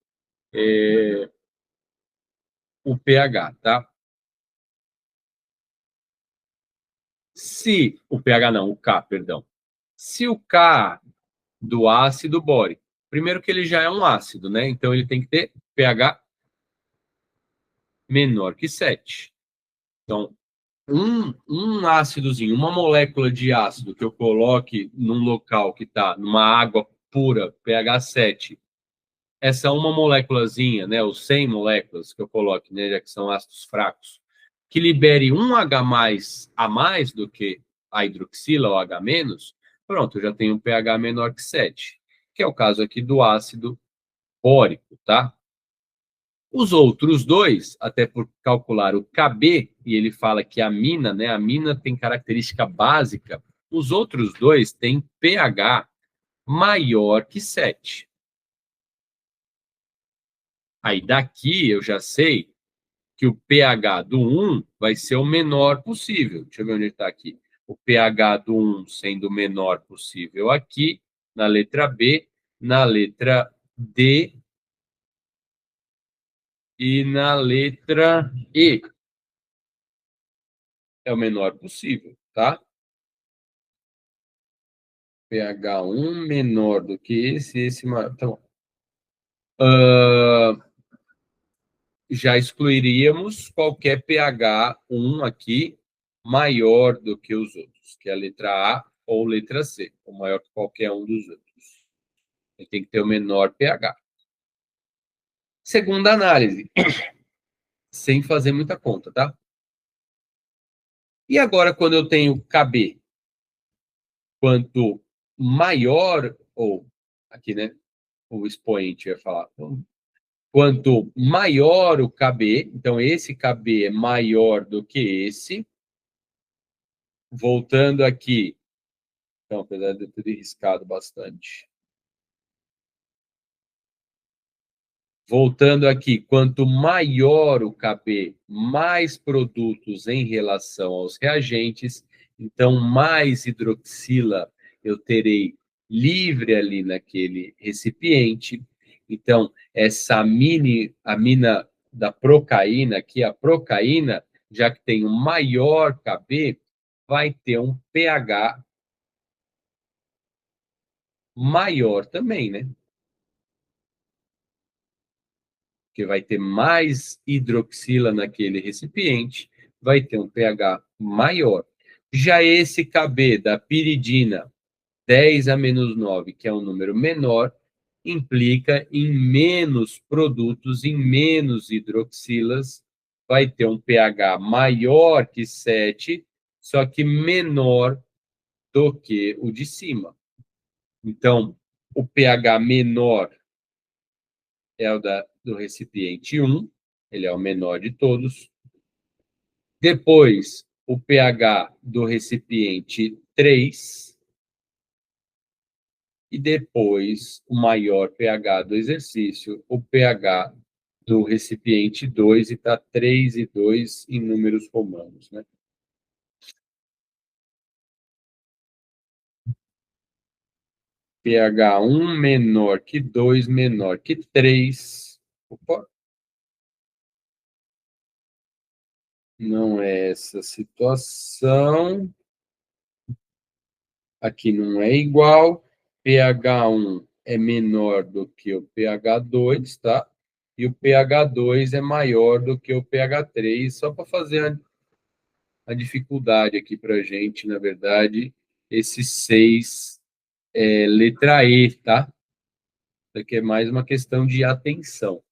o pH, tá? Se o pH não, o K, perdão. Se o K do ácido bórico, primeiro que ele já é um ácido, né? Então ele tem que ter pH menor que 7. Então, um ácidozinho, uma molécula de ácido que eu coloque num local que está numa água pura, pH 7, essa uma moléculazinha, né, ou 100 moléculas que eu coloque, né, já que são ácidos fracos, que libere um H+ a mais do que a hidroxila ou H-, pronto, eu já tenho um pH menor que 7, que é o caso aqui do ácido bórico, tá? Os outros dois, até por calcular o Kb, e ele fala que a mina, né, a mina tem característica básica, os outros dois têm pH maior que 7. Aí daqui eu já sei que o pH do 1 vai ser o menor possível. Deixa eu ver onde está aqui. O pH do 1 sendo o menor possível aqui, na letra B, na letra D e na letra E. É o menor possível, tá? pH 1 menor do que esse maior. Tá bom. Já excluiríamos qualquer pH 1 aqui maior do que os outros, que é a letra A ou letra C, ou maior que qualquer um dos outros. Ele tem que ter o menor pH. Segunda análise, sem fazer muita conta, tá? E agora, quando eu tenho Kb, quanto maior, ou aqui, né? O expoente ia falar. Quanto maior o Kb, então esse Kb é maior do que esse. Voltando aqui, então, apesar de eu ter riscado bastante. Voltando aqui, quanto maior o Kb, mais produtos em relação aos reagentes, então mais hidroxila eu terei livre ali naquele recipiente. Então, essa amina da procaína aqui, a procaína, já que tem um maior Kb, vai ter um pH maior também, né? Porque vai ter mais hidroxila naquele recipiente, vai ter um pH maior. Já esse Kb da piridina 10 a menos 9, que é um número menor, implica em menos produtos, em menos hidroxilas, vai ter um pH maior que 7, só que menor do que o de cima. Então, o pH menor é o do recipiente 1, ele é o menor de todos. Depois, o pH do recipiente 3. E depois, o maior pH do exercício, o pH do recipiente 2, e está 3 e 2 em números romanos, né? pH 1 menor que 2, menor que 3. Opa. Não é essa situação. Aqui não é igual. pH 1 é menor do que o pH 2, tá? E o pH 2 é maior do que o pH 3, só para fazer a dificuldade aqui para a gente, na verdade, esse 6 é letra E, tá? Isso aqui é mais uma questão de atenção.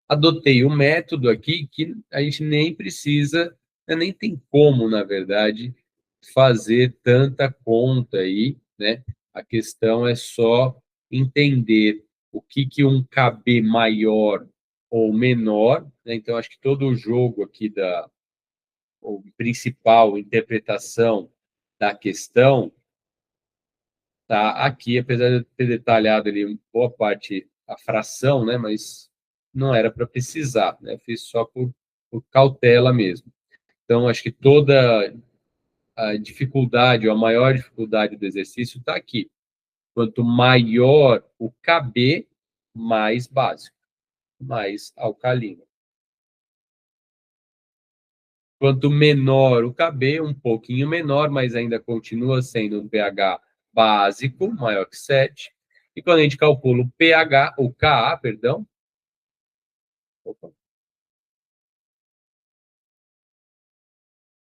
Adotei um método aqui que a gente nem precisa, nem tem como, na verdade, fazer tanta conta aí, né? A questão é só entender o que um KB maior ou menor, né? Então, acho que todo o jogo aqui o principal interpretação da questão tá aqui, apesar de eu ter detalhado ali boa parte a fração, né? Mas não era para precisar, né? Fiz só por cautela mesmo. Então, acho que toda a dificuldade, ou a maior dificuldade do exercício está aqui. Quanto maior o KB, mais básico, mais alcalino. Quanto menor o KB, um pouquinho menor, mas ainda continua sendo um pH básico, maior que 7. E quando a gente calcula o pH, o Ka, perdão,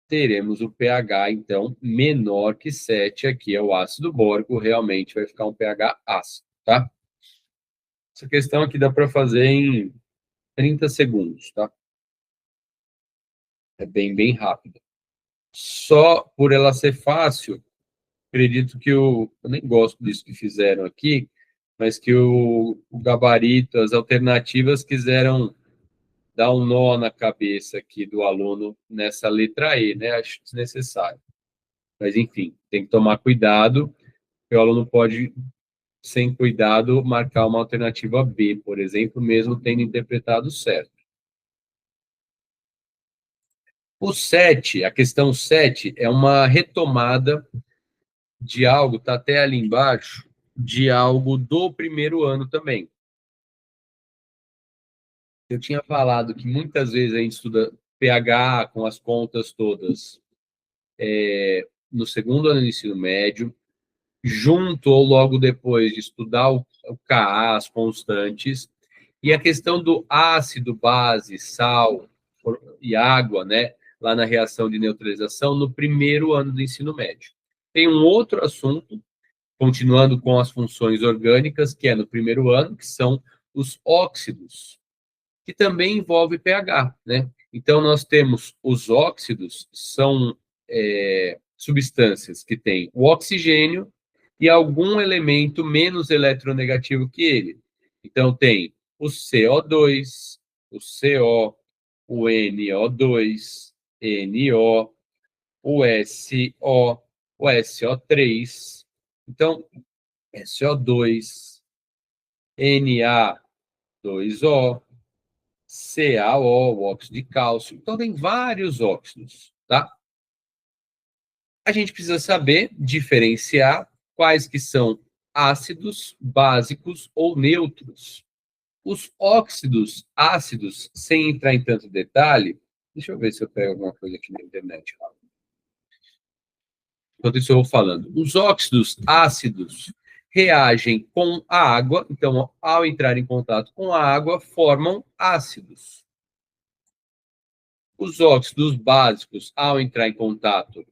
teremos o pH, então, menor que 7. Aqui é o ácido bórico, realmente vai ficar um pH ácido, tá? Essa questão aqui dá para fazer em 30 segundos, tá? É bem rápido. Só por ela ser fácil, acredito que eu nem gosto disso que fizeram aqui, mas que o gabarito, as alternativas quiseram dar um nó na cabeça aqui do aluno nessa letra E, né? Acho desnecessário. Mas, enfim, tem que tomar cuidado, porque o aluno pode, sem cuidado, marcar uma alternativa B, por exemplo, mesmo tendo interpretado certo. O 7, a questão 7, é uma retomada de algo, está até ali embaixo, de algo do primeiro ano também. Eu tinha falado que muitas vezes a gente estuda pH com as contas todas no segundo ano do ensino médio, junto ou logo depois de estudar o Ka, as constantes, e a questão do ácido, base, sal e água, né, lá na reação de neutralização, no primeiro ano do ensino médio. Tem um outro assunto, continuando com as funções orgânicas, que é no primeiro ano, que são os óxidos, que também envolve pH, né? Então, nós temos os óxidos, são substâncias que têm o oxigênio e algum elemento menos eletronegativo que ele. Então, tem o CO2, o CO, o NO2, NO, o SO, o SO3. Então, SO2, Na2O, CaO, o óxido de cálcio. Então, tem vários óxidos, tá? A gente precisa saber diferenciar quais que são ácidos, básicos ou neutros. Os óxidos ácidos, sem entrar em tanto detalhe, deixa eu ver se eu pego alguma coisa aqui na internet. Enquanto isso eu vou falando. Os óxidos ácidos reagem com a água, então, ao entrar em contato com a água, formam ácidos. Os óxidos básicos, ao entrar em contato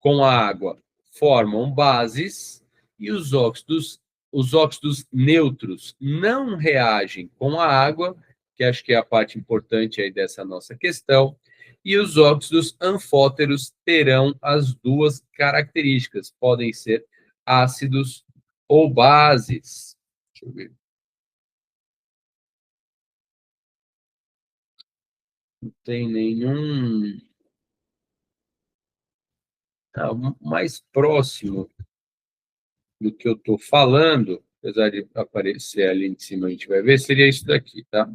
com a água, formam bases, e os óxidos neutros não reagem com a água, que acho que é a parte importante aí dessa nossa questão, e os óxidos anfóteros terão as duas características, podem ser ácidos ou bases. Deixa eu ver. Não tem nenhum. O mais próximo do que eu estou falando, apesar de aparecer ali em cima, a gente vai ver, seria isso daqui, tá?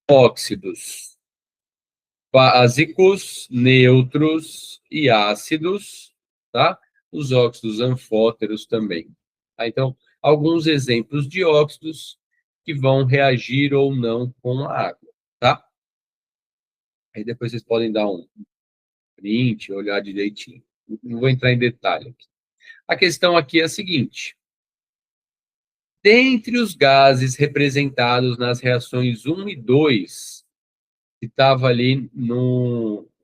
Óxidos básicos, neutros e ácidos, tá? Os óxidos anfóteros também. Tá? Então, alguns exemplos de óxidos que vão reagir ou não com a água, tá? Aí depois vocês podem dar um print, olhar direitinho. Não vou entrar em detalhe aqui. A questão aqui é a seguinte: dentre os gases representados nas reações 1 e 2, que estava ali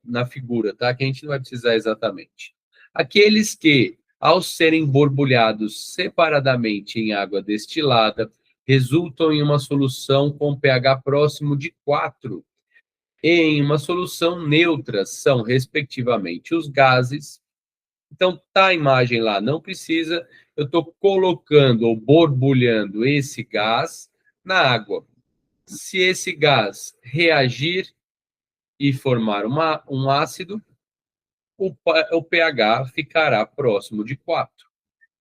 na figura, tá? Que a gente não vai precisar exatamente. Aqueles que, ao serem borbulhados separadamente em água destilada, resultam em uma solução com pH próximo de 4, e em uma solução neutra são, respectivamente, os gases. Então, tá a imagem lá, não precisa, eu estou colocando ou borbulhando esse gás na água. Se esse gás reagir e formar um ácido, o pH ficará próximo de 4.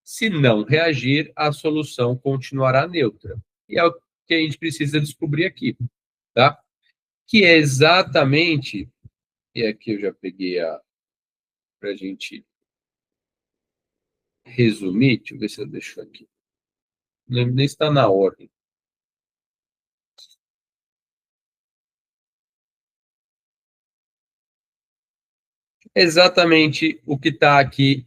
Se não reagir, a solução continuará neutra. E é o que a gente precisa descobrir aqui, tá? Que é exatamente, e aqui eu já peguei para a gente resumir, deixa eu ver se eu deixo aqui. Não, nem está na ordem. Exatamente o que está aqui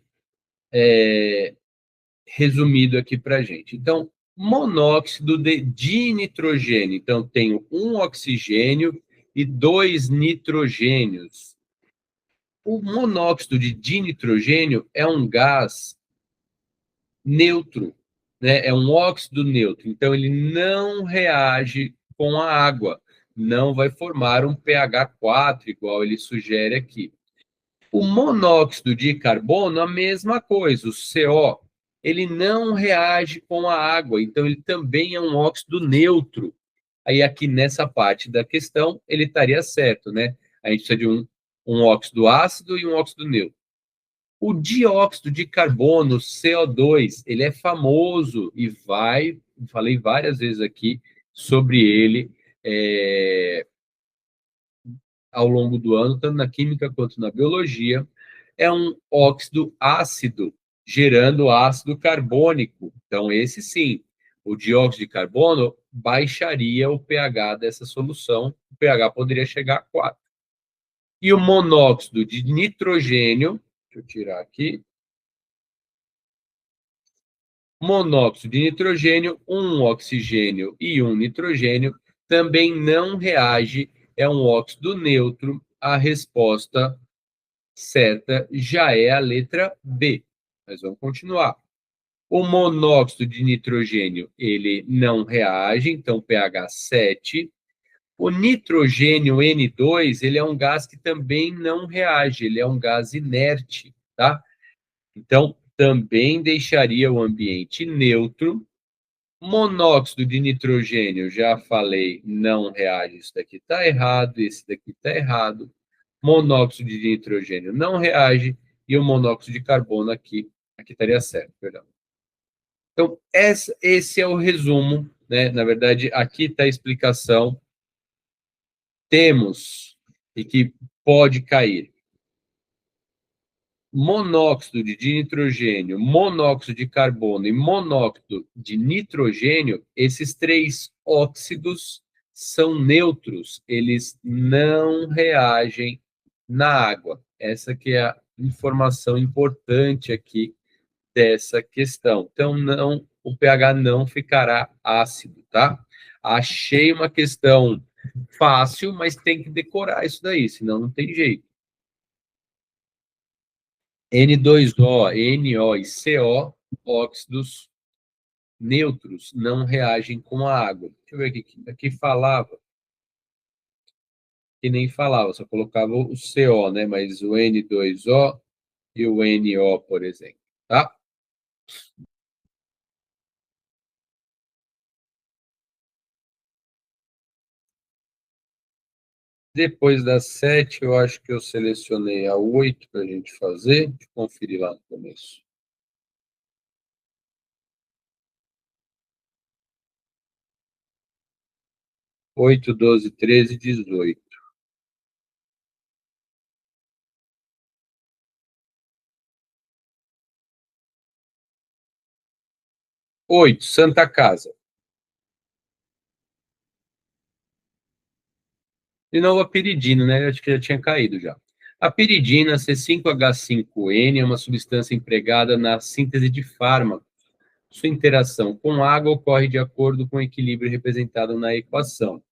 resumido aqui para a gente. Então, monóxido de dinitrogênio. Então, tenho um oxigênio e 2 nitrogênios. O monóxido de dinitrogênio é um gás neutro, né? É um óxido neutro. Então, ele não reage com a água. Não vai formar um pH 4, igual ele sugere aqui. O monóxido de carbono, a mesma coisa, o CO. ele não reage com a água, então ele também é um óxido neutro. Aí aqui nessa parte da questão, ele estaria certo, né? A gente precisa de um óxido ácido e um óxido neutro. O dióxido de carbono, CO2, ele é famoso e falei várias vezes aqui sobre ele ao longo do ano, tanto na química quanto na biologia. É um óxido ácido, gerando ácido carbônico. Então, esse sim, o dióxido de carbono baixaria o pH dessa solução, o pH poderia chegar a 4. E o monóxido de nitrogênio, deixa eu tirar aqui, monóxido de nitrogênio, um oxigênio e um nitrogênio, também não reage, é um óxido neutro. A resposta certa já é a letra B. Mas vamos continuar. O monóxido de nitrogênio, ele não reage, então pH 7. O nitrogênio N2, ele é um gás que também não reage, ele é um gás inerte, tá? Então, também deixaria o ambiente neutro. Monóxido de nitrogênio, já falei, não reage. Isso daqui está errado, esse daqui está errado. Monóxido de nitrogênio não reage. E o monóxido de carbono aqui estaria certo, perdão. Então, esse é o resumo, né? Na verdade, aqui está a explicação. Temos, e que pode cair, monóxido de nitrogênio, monóxido de carbono e monóxido de nitrogênio. Esses três óxidos são neutros, eles não reagem na água. Essa que é a informação importante aqui dessa questão. Então, não, o pH não ficará ácido, tá? Achei uma questão fácil, mas tem que decorar isso daí, senão não tem jeito. N2O, NO e CO, óxidos neutros, não reagem com a água. Deixa eu ver aqui. Aqui falava, que nem falava, só colocava o CO, né? Mas o N2O e o NO, por exemplo, tá? Depois das 7, eu acho que eu selecionei a 8 para a gente fazer. Deixa eu conferir lá no começo. 8, 12, 13, 18. 8, Santa Casa. De novo a piridina, né? Eu acho que já tinha caído já. A piridina, C5H5N, é uma substância empregada na síntese de fármacos. Sua interação com água ocorre de acordo com o equilíbrio representado na equação.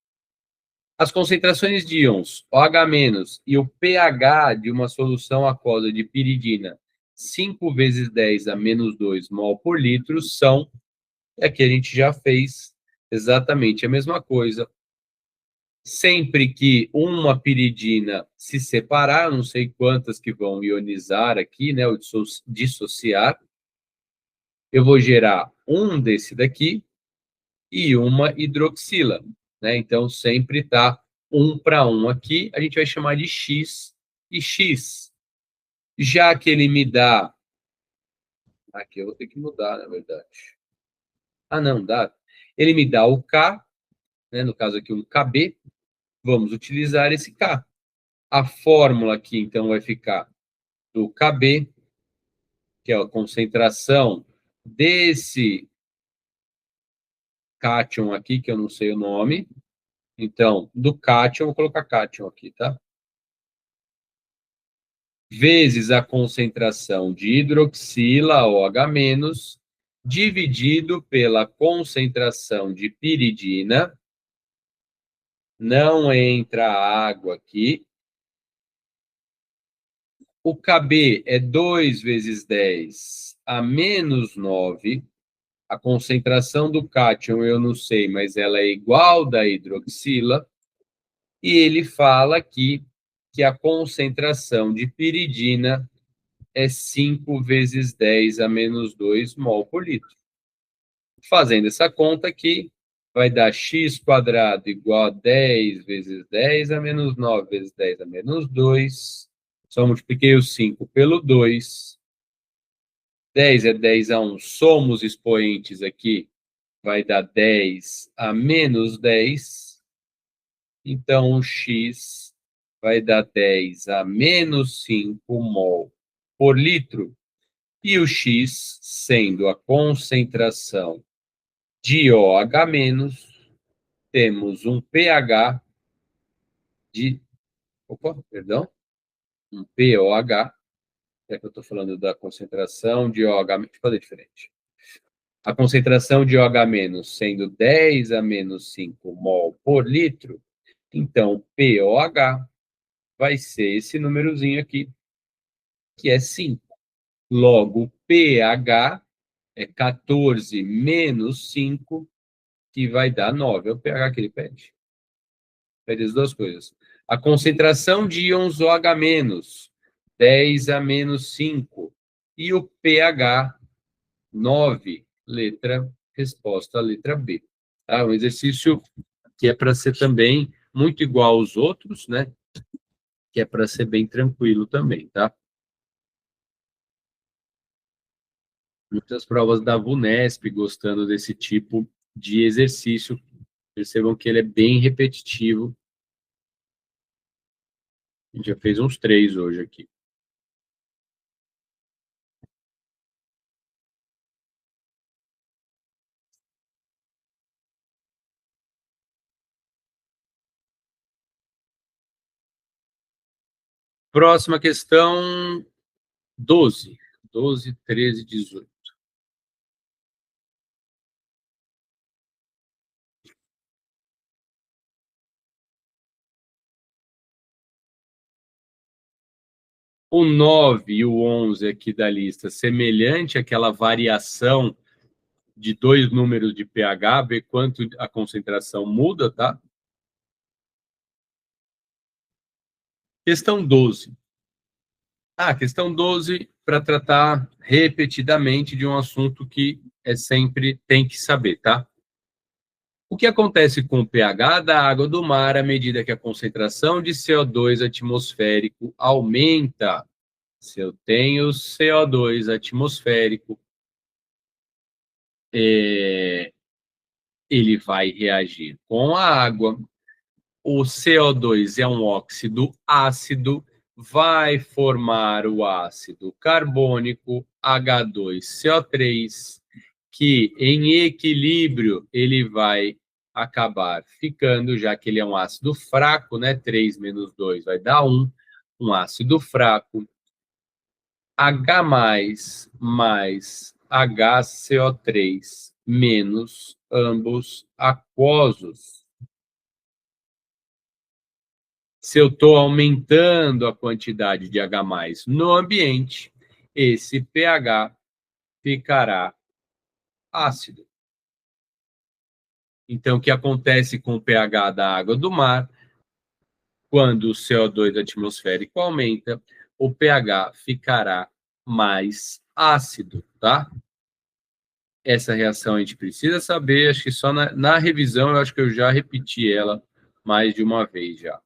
As concentrações de íons OH- e o pH de uma solução aquosa de piridina 5 vezes 10 a menos 2 mol por litro são, aqui a gente já fez exatamente a mesma coisa. Sempre que uma piridina se separar, eu não sei quantas que vão ionizar aqui, né, ou dissociar, eu vou gerar um desse daqui e uma hidroxila, né? Então, sempre está 1 para 1 aqui, a gente vai chamar de X e X. Já que ele me dá... Aqui eu vou ter que mudar, na verdade. Ah, não, dá. Ele me dá o K, né? No caso aqui, um KB. Vamos utilizar esse K. A fórmula aqui, então, vai ficar do KB, que é a concentração desse cátion aqui, que eu não sei o nome. Então, do cátion, vou colocar cátion aqui, tá? Vezes a concentração de hidroxila, OH-, dividido pela concentração de piridina. Não entra água aqui. O KB é 2 vezes 10 a menos 9. A concentração do cátion eu não sei, mas ela é igual da hidroxila. E ele fala aqui que a concentração de piridina é 5 vezes 10 a menos 2 mol por litro. Fazendo essa conta aqui, vai dar x² igual a 10 vezes 10 a menos 9 vezes 10 a menos 2. Só multipliquei o 5 pelo 2. 10 é 10 a 1. Somos os expoentes aqui. Vai dar 10 a menos 10. Então, o x vai dar 10 a menos 5 mol por litro. E o x, sendo a concentração de OH-, temos um pH de... Opa, perdão. Um POH, é que eu estou falando da concentração de OH... Deixa eu fazer diferente. A concentração de OH- sendo 10 a menos 5 mol por litro, então POH vai ser esse númerozinho aqui, que é 5. Logo, pH é 14 menos 5, que vai dar 9. É o pH que ele pede. Pede as duas coisas. A concentração de íons OH-, 10 a menos 5. E o pH, 9. Resposta à letra B. Tá? Um exercício que é para ser também muito igual aos outros, né? Que é para ser bem tranquilo também, tá? Muitas provas da VUNESP gostando desse tipo de exercício. Percebam que ele é bem repetitivo. A gente já fez uns 3 hoje aqui. Próxima questão, 12. 12, 13, 18. O 9 e o 11 aqui da lista, semelhante àquela variação de 2 números de pH, ver quanto a concentração muda, tá? Questão 12. Questão 12, para tratar repetidamente de um assunto que sempre tem que saber, tá? O que acontece com o pH da água do mar à medida que a concentração de CO2 atmosférico aumenta? Se eu tenho CO2 atmosférico, ele vai reagir com a água. O CO2 é um óxido ácido, vai formar o ácido carbônico H2CO3, que em equilíbrio ele vai acabar ficando, já que ele é um ácido fraco, né? 3 menos 2 vai dar 1, um ácido fraco. H mais HCO3 menos ambos aquosos. Se eu estou aumentando a quantidade de H+ no ambiente, esse pH ficará ácido. Então, o que acontece com o pH da água do mar? Quando o CO2 atmosférico aumenta, o pH ficará mais ácido, tá? Essa reação a gente precisa saber, acho que só na revisão eu acho que eu já repeti ela mais de uma vez já.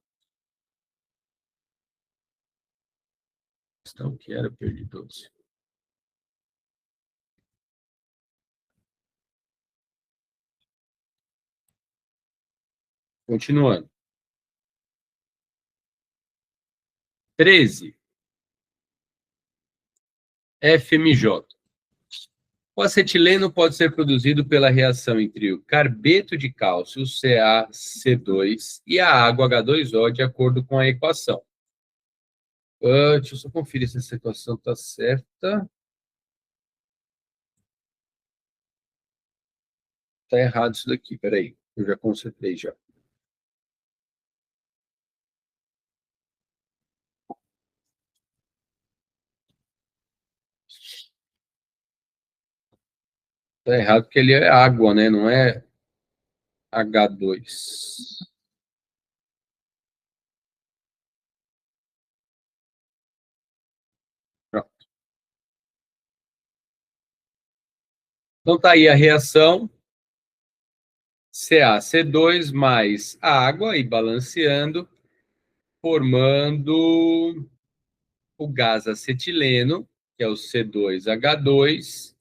Então, que era perdi todos. Continuando. 13. FMJ. O acetileno pode ser produzido pela reação entre o carbeto de cálcio, CaC2, e a água H2O, de acordo com a equação. Deixa eu só conferir se essa equação está certa. Está errado isso daqui, peraí. Eu já consertei já. Está errado porque ele é água, né? Não é H2. Pronto. Então, está aí a reação CaC2 mais água, e balanceando, formando o gás acetileno, que é o C2H2,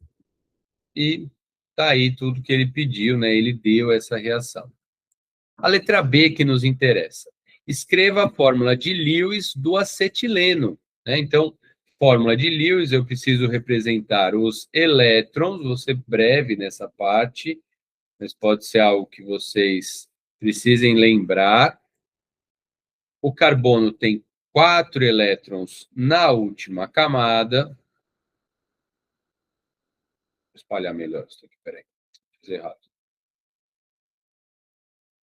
e está aí tudo que ele pediu, né? Ele deu essa reação. A letra B que nos interessa. Escreva a fórmula de Lewis do acetileno, né? Então, fórmula de Lewis, eu preciso representar os elétrons, vou ser breve nessa parte, mas pode ser algo que vocês precisem lembrar. O carbono tem 4 elétrons na última camada. Vou espalhar melhor isso aqui, peraí, fiz errado.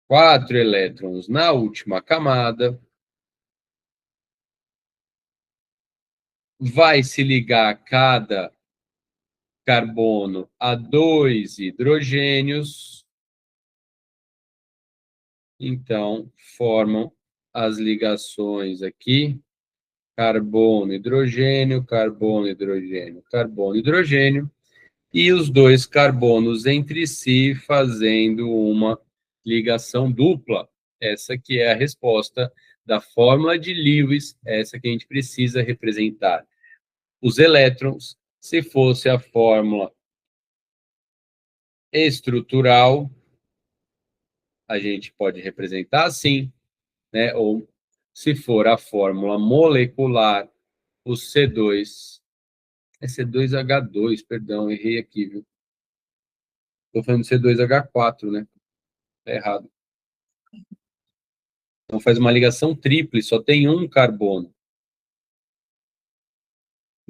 4 elétrons na última camada. Vai se ligar cada carbono a 2 hidrogênios. Então, formam as ligações aqui. Carbono, hidrogênio, carbono, hidrogênio, carbono, hidrogênio. E os dois carbonos entre si fazendo uma ligação dupla. Essa que é a resposta da fórmula de Lewis, essa que a gente precisa representar os elétrons. Se fosse a fórmula estrutural, a gente pode representar assim, né? Ou se for a fórmula molecular, o C2, é C2H2, perdão, errei aqui, viu? Estou falando de C2H4, né? Tá errado. Então faz uma ligação tríplice, só tem um carbono.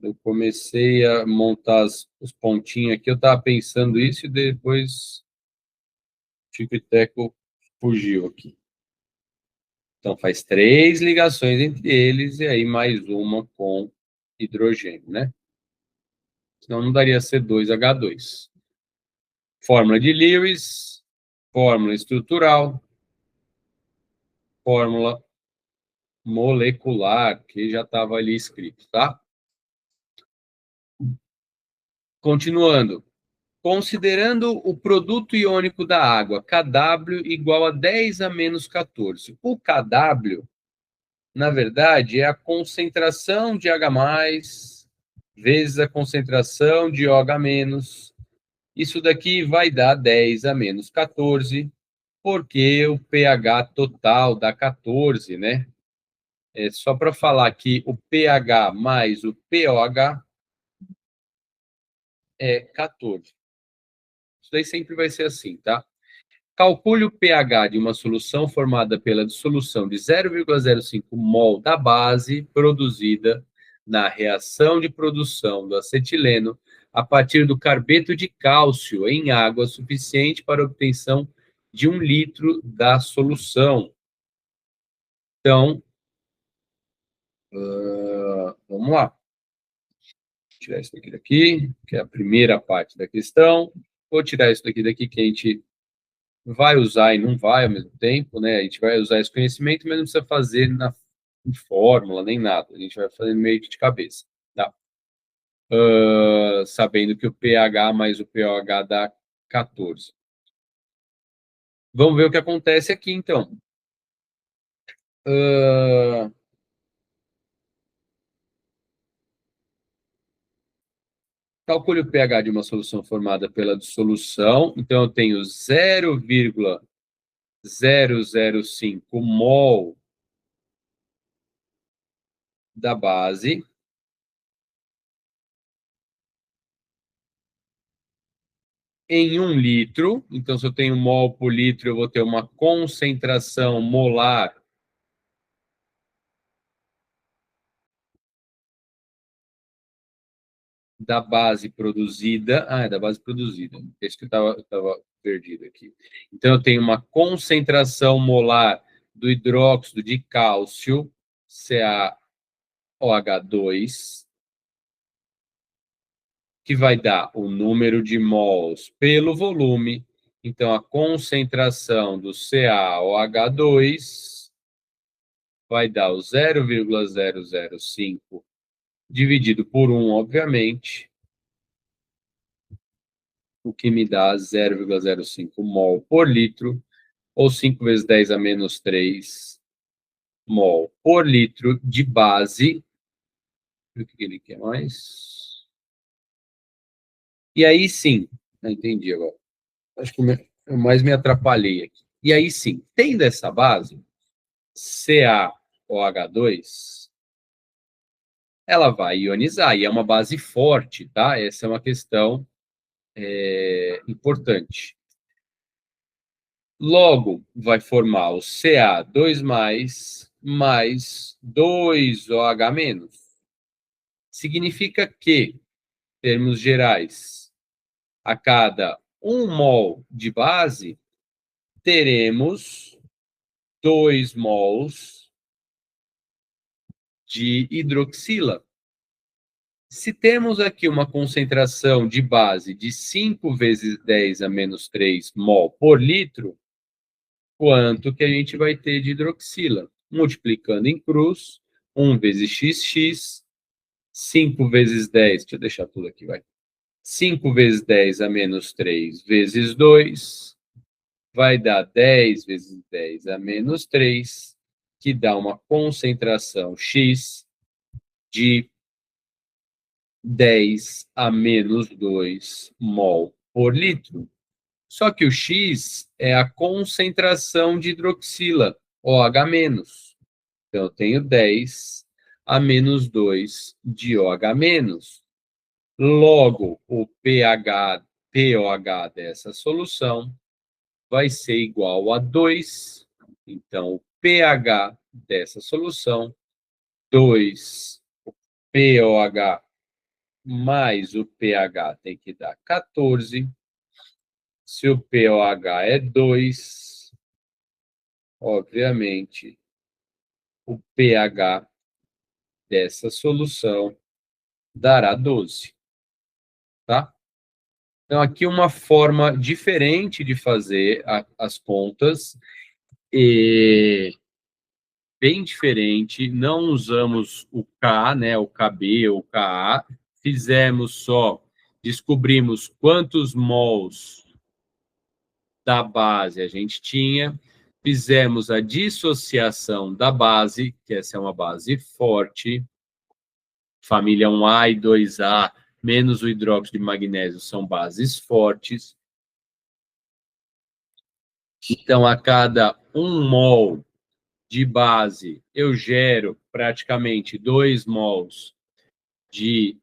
Eu comecei a montar os pontinhos aqui, eu estava pensando isso e depois o Tico e Teco fugiu aqui. Então faz 3 ligações entre eles e aí mais uma com hidrogênio, né? Senão não daria C2H2. Fórmula de Lewis, fórmula estrutural, fórmula molecular, que já estava ali escrito, tá? Continuando. Considerando o produto iônico da água, Kw igual a 10 a menos 14. O Kw, na verdade, é a concentração de H+, vezes a concentração de OH-. Isso daqui vai dar 10 a menos 14, porque o pH total dá 14, né? É só para falar que o pH mais o pOH é 14. Isso daí sempre vai ser assim, tá? Calcule o pH de uma solução formada pela dissolução de 0,05 mol da base produzida na reação de produção do acetileno a partir do carbeto de cálcio em água suficiente para a obtenção de 1 litro da solução. Então, vamos lá. Vou tirar isso daqui, que é a primeira parte da questão. Vou tirar isso daqui que a gente vai usar e não vai ao mesmo tempo, né? A gente vai usar esse conhecimento, mas não precisa fazer em fórmula nem nada. A gente vai fazer meio que de cabeça, tá? Sabendo que o pH mais o pOH dá 14. Vamos ver o que acontece aqui, então. Calcule o pH de uma solução formada pela dissolução. Então, eu tenho 0,005 mol da base em 1 litro. Então, se eu tenho mol por litro, eu vou ter uma concentração molar da base produzida. Ah, é da base produzida. Esse que eu estava perdido aqui. Então, eu tenho uma concentração molar do hidróxido de cálcio, CaOH2, que vai dar o número de mols pelo volume. Então, a concentração do CaOH2 vai dar o 0,005 dividido por 1, obviamente, o que me dá 0,05 mol por litro, ou 5 vezes 10 a menos 3 mol por litro de base. O que ele quer mais? E aí sim, entendi agora. Acho que eu mais me atrapalhei aqui. E aí sim, tendo essa base, CaOH2, ela vai ionizar, e é uma base forte, tá? Essa é uma questão importante. Logo, vai formar o Ca2+, mais 2OH-. Significa que, em termos gerais, a cada 1 mol de base, teremos 2 mols de hidroxila. Se temos aqui uma concentração de base de 5 vezes 10 a menos 3 mol por litro, quanto que a gente vai ter de hidroxila? Multiplicando em cruz, 1 vezes xx, 5 vezes 10, deixa eu deixar tudo aqui, vai. 5 vezes 10 a menos 3 vezes 2, vai dar 10 vezes 10 a menos 3, que dá uma concentração X de 10 a menos 2 mol por litro. Só que o X é a concentração de hidroxila, OH-. Então, eu tenho 10 a menos 2 de OH-. Logo, o pOH dessa solução vai ser igual a 2. Então, o pH dessa solução, 2 pOH mais o pH tem que dar 14. Se o pOH é 2, obviamente, o pH dessa solução dará 12, tá? Então, aqui uma forma diferente de fazer as contas, e bem diferente, não usamos o K, né, o KB ou o Ka, descobrimos quantos mols da base a gente tinha, fizemos a dissociação da base, que essa é uma base forte, família 1A e 2A, menos o hidróxido de magnésio, são bases fortes. Então, a cada 1 mol de base, eu gero praticamente 2 mols de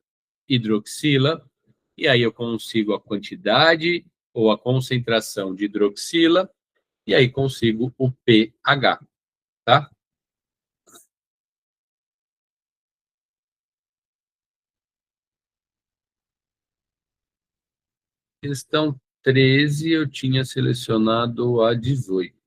hidroxila, e aí eu consigo a quantidade ou a concentração de hidroxila, e aí consigo o pH, tá? Questão 13, eu tinha selecionado a 18.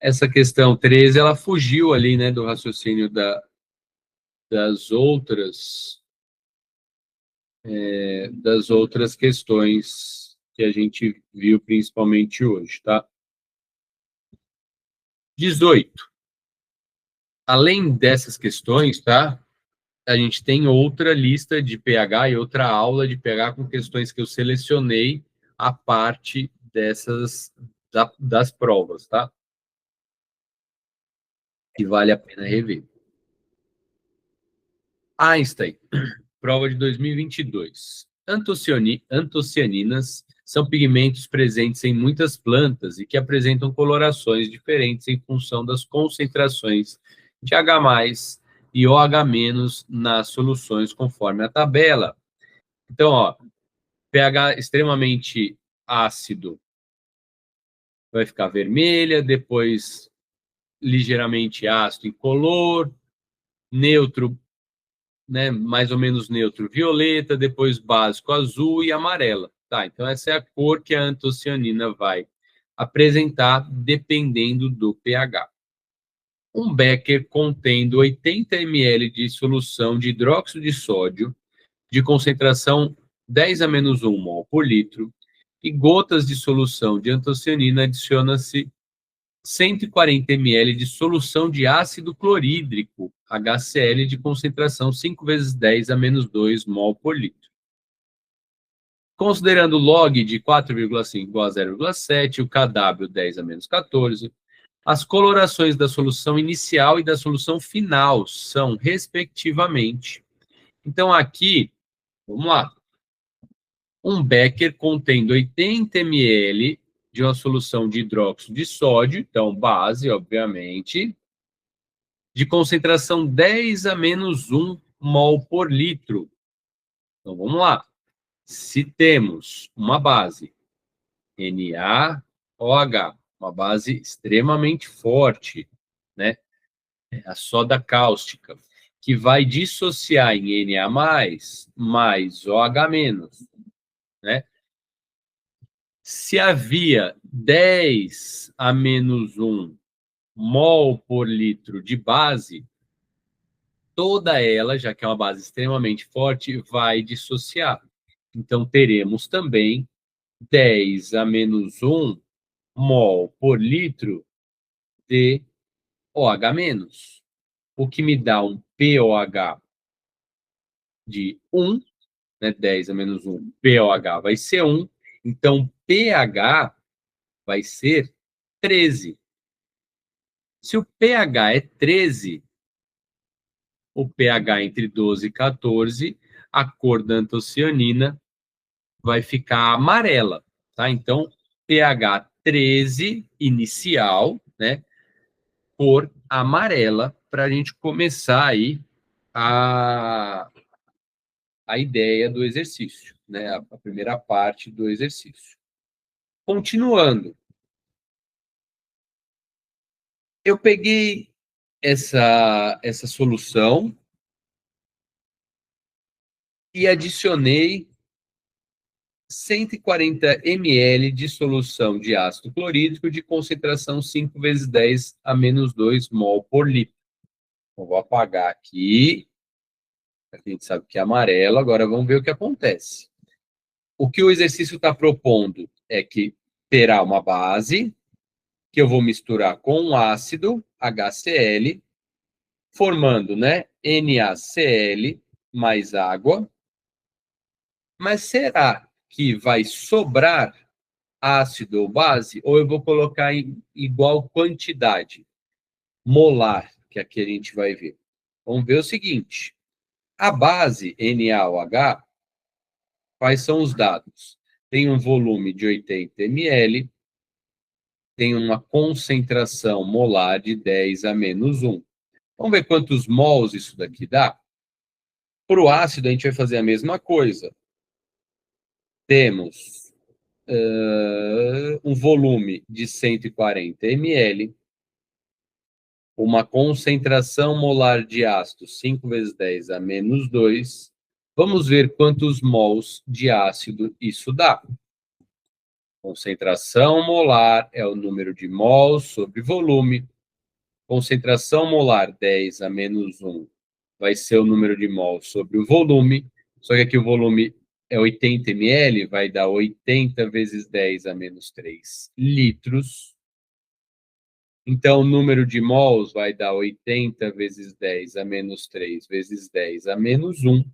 Essa questão 13, ela fugiu ali, né, do raciocínio das outras questões que a gente viu principalmente hoje, tá? 18. Além dessas questões, tá? A gente tem outra lista de pH e outra aula de pH com questões que eu selecionei a parte das provas, tá? Que vale a pena rever. Einstein, prova de 2022. Antocianinas são pigmentos presentes em muitas plantas e que apresentam colorações diferentes em função das concentrações de H+, e OH- nas soluções conforme a tabela. Então, ó, pH extremamente ácido vai ficar vermelha, depois ligeiramente ácido incolor, neutro, né, mais ou menos neutro violeta, depois básico azul e amarela. Tá, então essa é a cor que a antocianina vai apresentar dependendo do pH. Um becker contendo 80 ml de solução de hidróxido de sódio de concentração 10 a menos 1 mol por litro e gotas de solução de antocianina adiciona-se 140 ml de solução de ácido clorídrico, HCl, de concentração 5 vezes 10 a menos 2 mol por litro. Considerando o log de 4,5 igual a 0,7, o KW 10 a menos 14, as colorações da solução inicial e da solução final são, respectivamente. Então, aqui, vamos lá. Um becker contendo 80 ml de uma solução de hidróxido de sódio, então base, obviamente, de concentração 10 a menos 1 mol por litro. Então, vamos lá. Se temos uma base NaOH, uma base extremamente forte, né? A soda cáustica, que vai dissociar em Na+, mais OH-, né? Se havia 10 a menos 1 mol por litro de base, toda ela, já que é uma base extremamente forte, vai dissociar. Então, teremos também 10 a menos 1 mol por litro de OH-, o que me dá um POH de 1, né? 10 a menos 1, POH vai ser 1, então pH vai ser 13. Se o pH é 13, o pH entre 12 e 14, a cor da antocianina vai ficar amarela, tá? Então, pH 13 inicial, né? Cor amarela, para a gente começar aí a ideia do exercício, né? A primeira parte do exercício. Continuando, eu peguei essa solução e adicionei 140 ml de solução de ácido clorídrico de concentração 5 vezes 10 a menos 2 mol por litro. Então, vou apagar aqui. A gente sabe que é amarelo. Agora vamos ver o que acontece. O que o exercício está propondo é que terá uma base que eu vou misturar com um ácido, HCl, formando, né, NaCl mais água. Mas será que vai sobrar ácido ou base, ou eu vou colocar em igual quantidade molar, que aqui a gente vai ver? Vamos ver o seguinte. A base NaOH, quais são os dados? Tem um volume de 80 ml, tem uma concentração molar de 10 a menos 1. Vamos ver quantos mols isso daqui dá? Para o ácido, a gente vai fazer a mesma coisa. Temos um volume de 140 ml, uma concentração molar de ácido 5 vezes 10 a menos 2. Vamos ver quantos mols de ácido isso dá. Concentração molar é o número de mols sobre volume. Concentração molar 10 a menos 1 vai ser o número de mols sobre o volume. Só que aqui o volume é 80 ml, vai dar 80 vezes 10 a menos 3 litros. Então, o número de mols vai dar 80 vezes 10 a menos 3 vezes 10 a menos 1.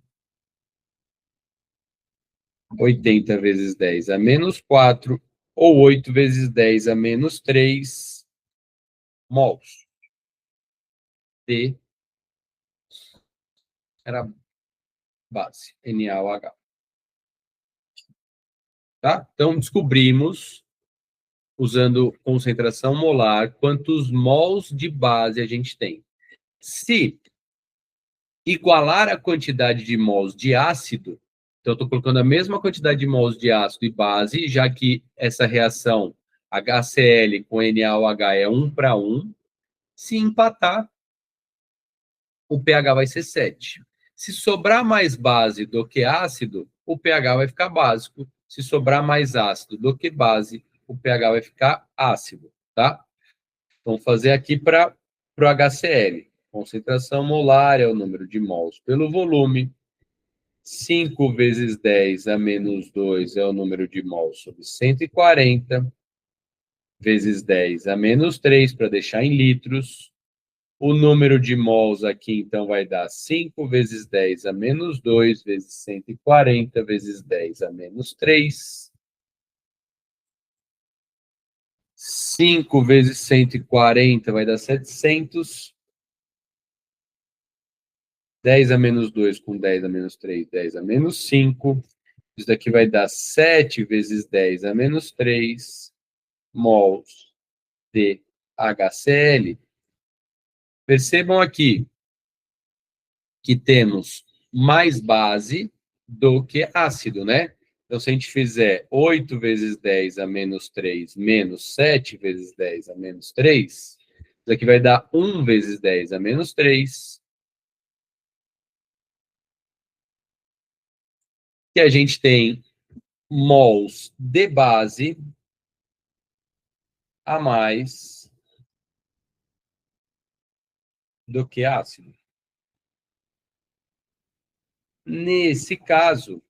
80 vezes 10 a menos 4, ou 8 vezes 10 a menos 3 mols. D era base, NaOH. Tá? Então, descobrimos, usando concentração molar, quantos mols de base a gente tem. Se igualar a quantidade de mols de ácido, então eu estou colocando a mesma quantidade de mols de ácido e base, já que essa reação HCl com NaOH é 1 para 1. Se empatar, o pH vai ser 7. Se sobrar mais base do que ácido, o pH vai ficar básico. Se sobrar mais ácido do que base, o pH vai ficar ácido, tá? Vamos fazer aqui para o HCl. Concentração molar é o número de mols pelo volume. 5 vezes 10 a menos 2 é o número de mols sobre 140. vezes 10 a menos 3, para deixar em litros. O número de mols aqui, então, vai dar 5 vezes 10 a menos 2, vezes 140, vezes 10 a menos 3. 5 vezes 140 vai dar 700. 10 a menos 2 com 10 a menos 3, 10 a menos 5. Isso daqui vai dar 7 vezes 10 a menos 3 mols de HCl. Percebam aqui que temos mais base do que ácido, né? Então, se a gente fizer 8 vezes 10 a menos 3 menos 7 vezes 10 a menos 3, isso aqui vai dar 1 vezes 10 a menos 3. Que a gente tem mols de base a mais do que ácido. Nesse caso,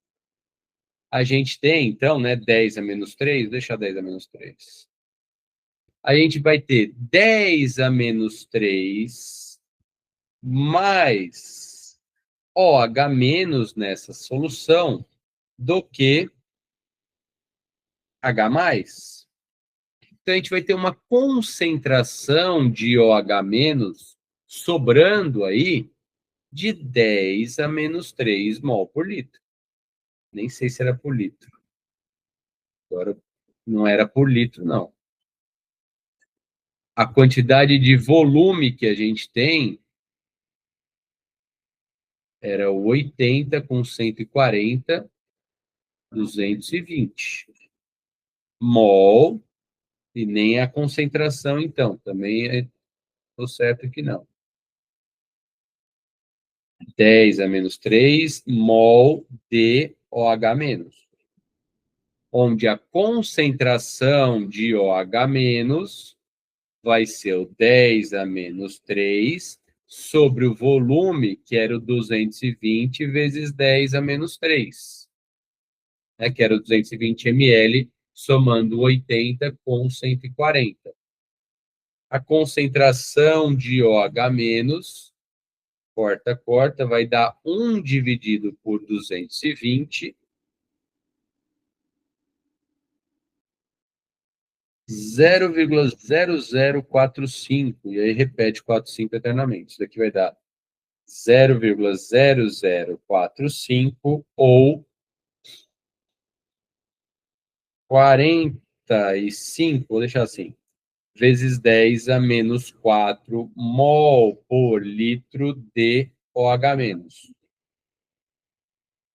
a gente tem, então, né, 10 a menos 3, deixa 10 a menos 3. A gente vai ter 10 a menos 3 mais OH menos nessa solução do que H+. Então, a gente vai ter uma concentração de OH menos sobrando aí de 10 a menos 3 mol por litro. Nem sei se era por litro. Agora, não era por litro, não. A quantidade de volume que a gente tem era 80 com 140, 220 mol, e nem a concentração, então, também estou certo que não. 10 a menos 3 mol de OH-, onde a concentração de OH- vai ser o 10 a menos 3 sobre o volume, que era o 220 vezes 10 a menos 3, né, que era o 220 ml, somando 80 com 140. A concentração de OH-, corta, vai dar 1 dividido por 220, 0,0045, e aí repete 45 eternamente. Isso daqui vai dar 0,0045 ou 45, vou deixar assim, vezes 10 a menos 4 mol por litro de OH-.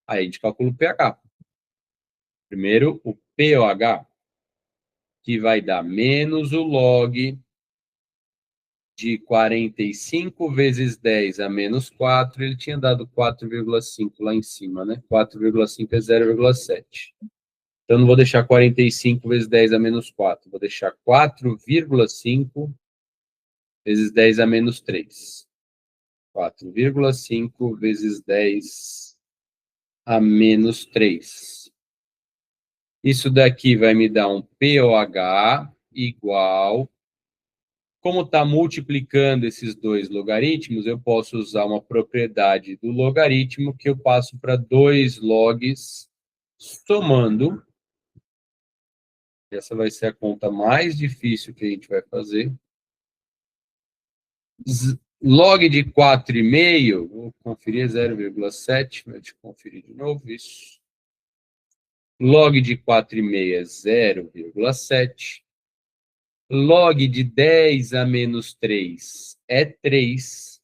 Aí a gente calcula o pH. Primeiro, o pOH, que vai dar menos o log de 45 vezes 10 a menos 4, ele tinha dado 4,5 lá em cima, né? 4,5 é 0,7. Então, não vou deixar 45 vezes 10 a menos 4, vou deixar 4,5 vezes 10 a menos 3. 4,5 vezes 10 a menos 3. Isso daqui vai me dar um pOH igual. Como está multiplicando esses dois logaritmos, eu posso usar uma propriedade do logaritmo que eu passo para 2 logs somando. Essa vai ser a conta mais difícil que a gente vai fazer. Log de 4,5, vou conferir 0,7, deixa eu conferir de novo isso. Log de 4,5 é 0,7. Log de 10 a menos 3 é 3.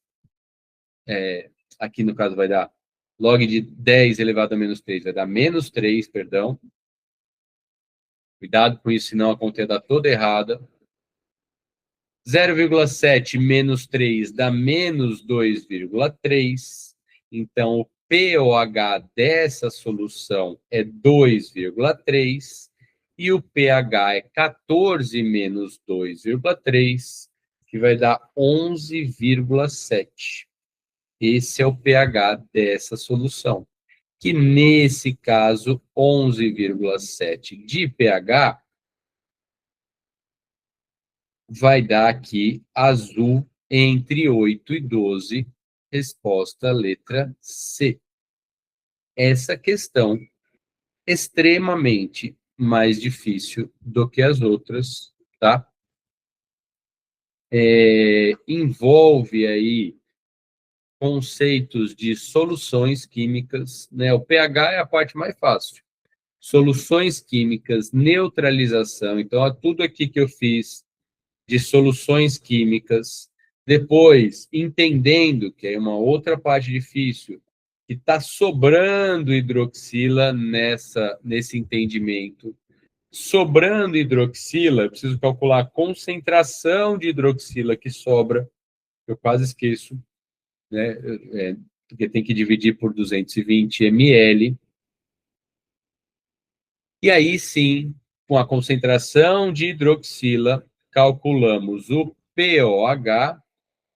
Aqui no caso vai dar log de 10 elevado a menos 3, vai dar menos 3, perdão. Cuidado com isso, senão a conta ia dar toda errada. 0,7 menos 3 dá menos 2,3. Então, o pOH dessa solução é 2,3. E o pH é 14 menos 2,3, que vai dar 11,7. Esse é o pH dessa solução, que nesse caso, 11,7 de pH vai dar aqui azul entre 8 e 12, resposta letra C. Essa questão extremamente mais difícil do que as outras, tá? Envolve aí conceitos de soluções químicas, né? O pH é a parte mais fácil. Soluções químicas, neutralização. Então, ó, tudo aqui que eu fiz de soluções químicas, depois entendendo que é uma outra parte difícil, que está sobrando hidroxila nesse entendimento. Sobrando hidroxila, eu preciso calcular a concentração de hidroxila que sobra, eu quase esqueço, né? Porque tem que dividir por 220 ml. E aí sim, com a concentração de hidroxila, calculamos o pOH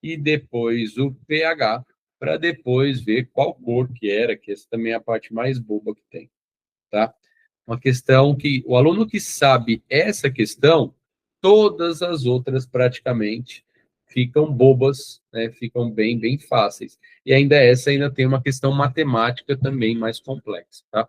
e depois o pH, para depois ver qual cor que era, que essa também é a parte mais boba que tem, tá? Uma questão que o aluno que sabe essa questão, todas as outras praticamente ficam bobas, né? Ficam bem fáceis. E ainda essa ainda tem uma questão matemática também mais complexa, tá?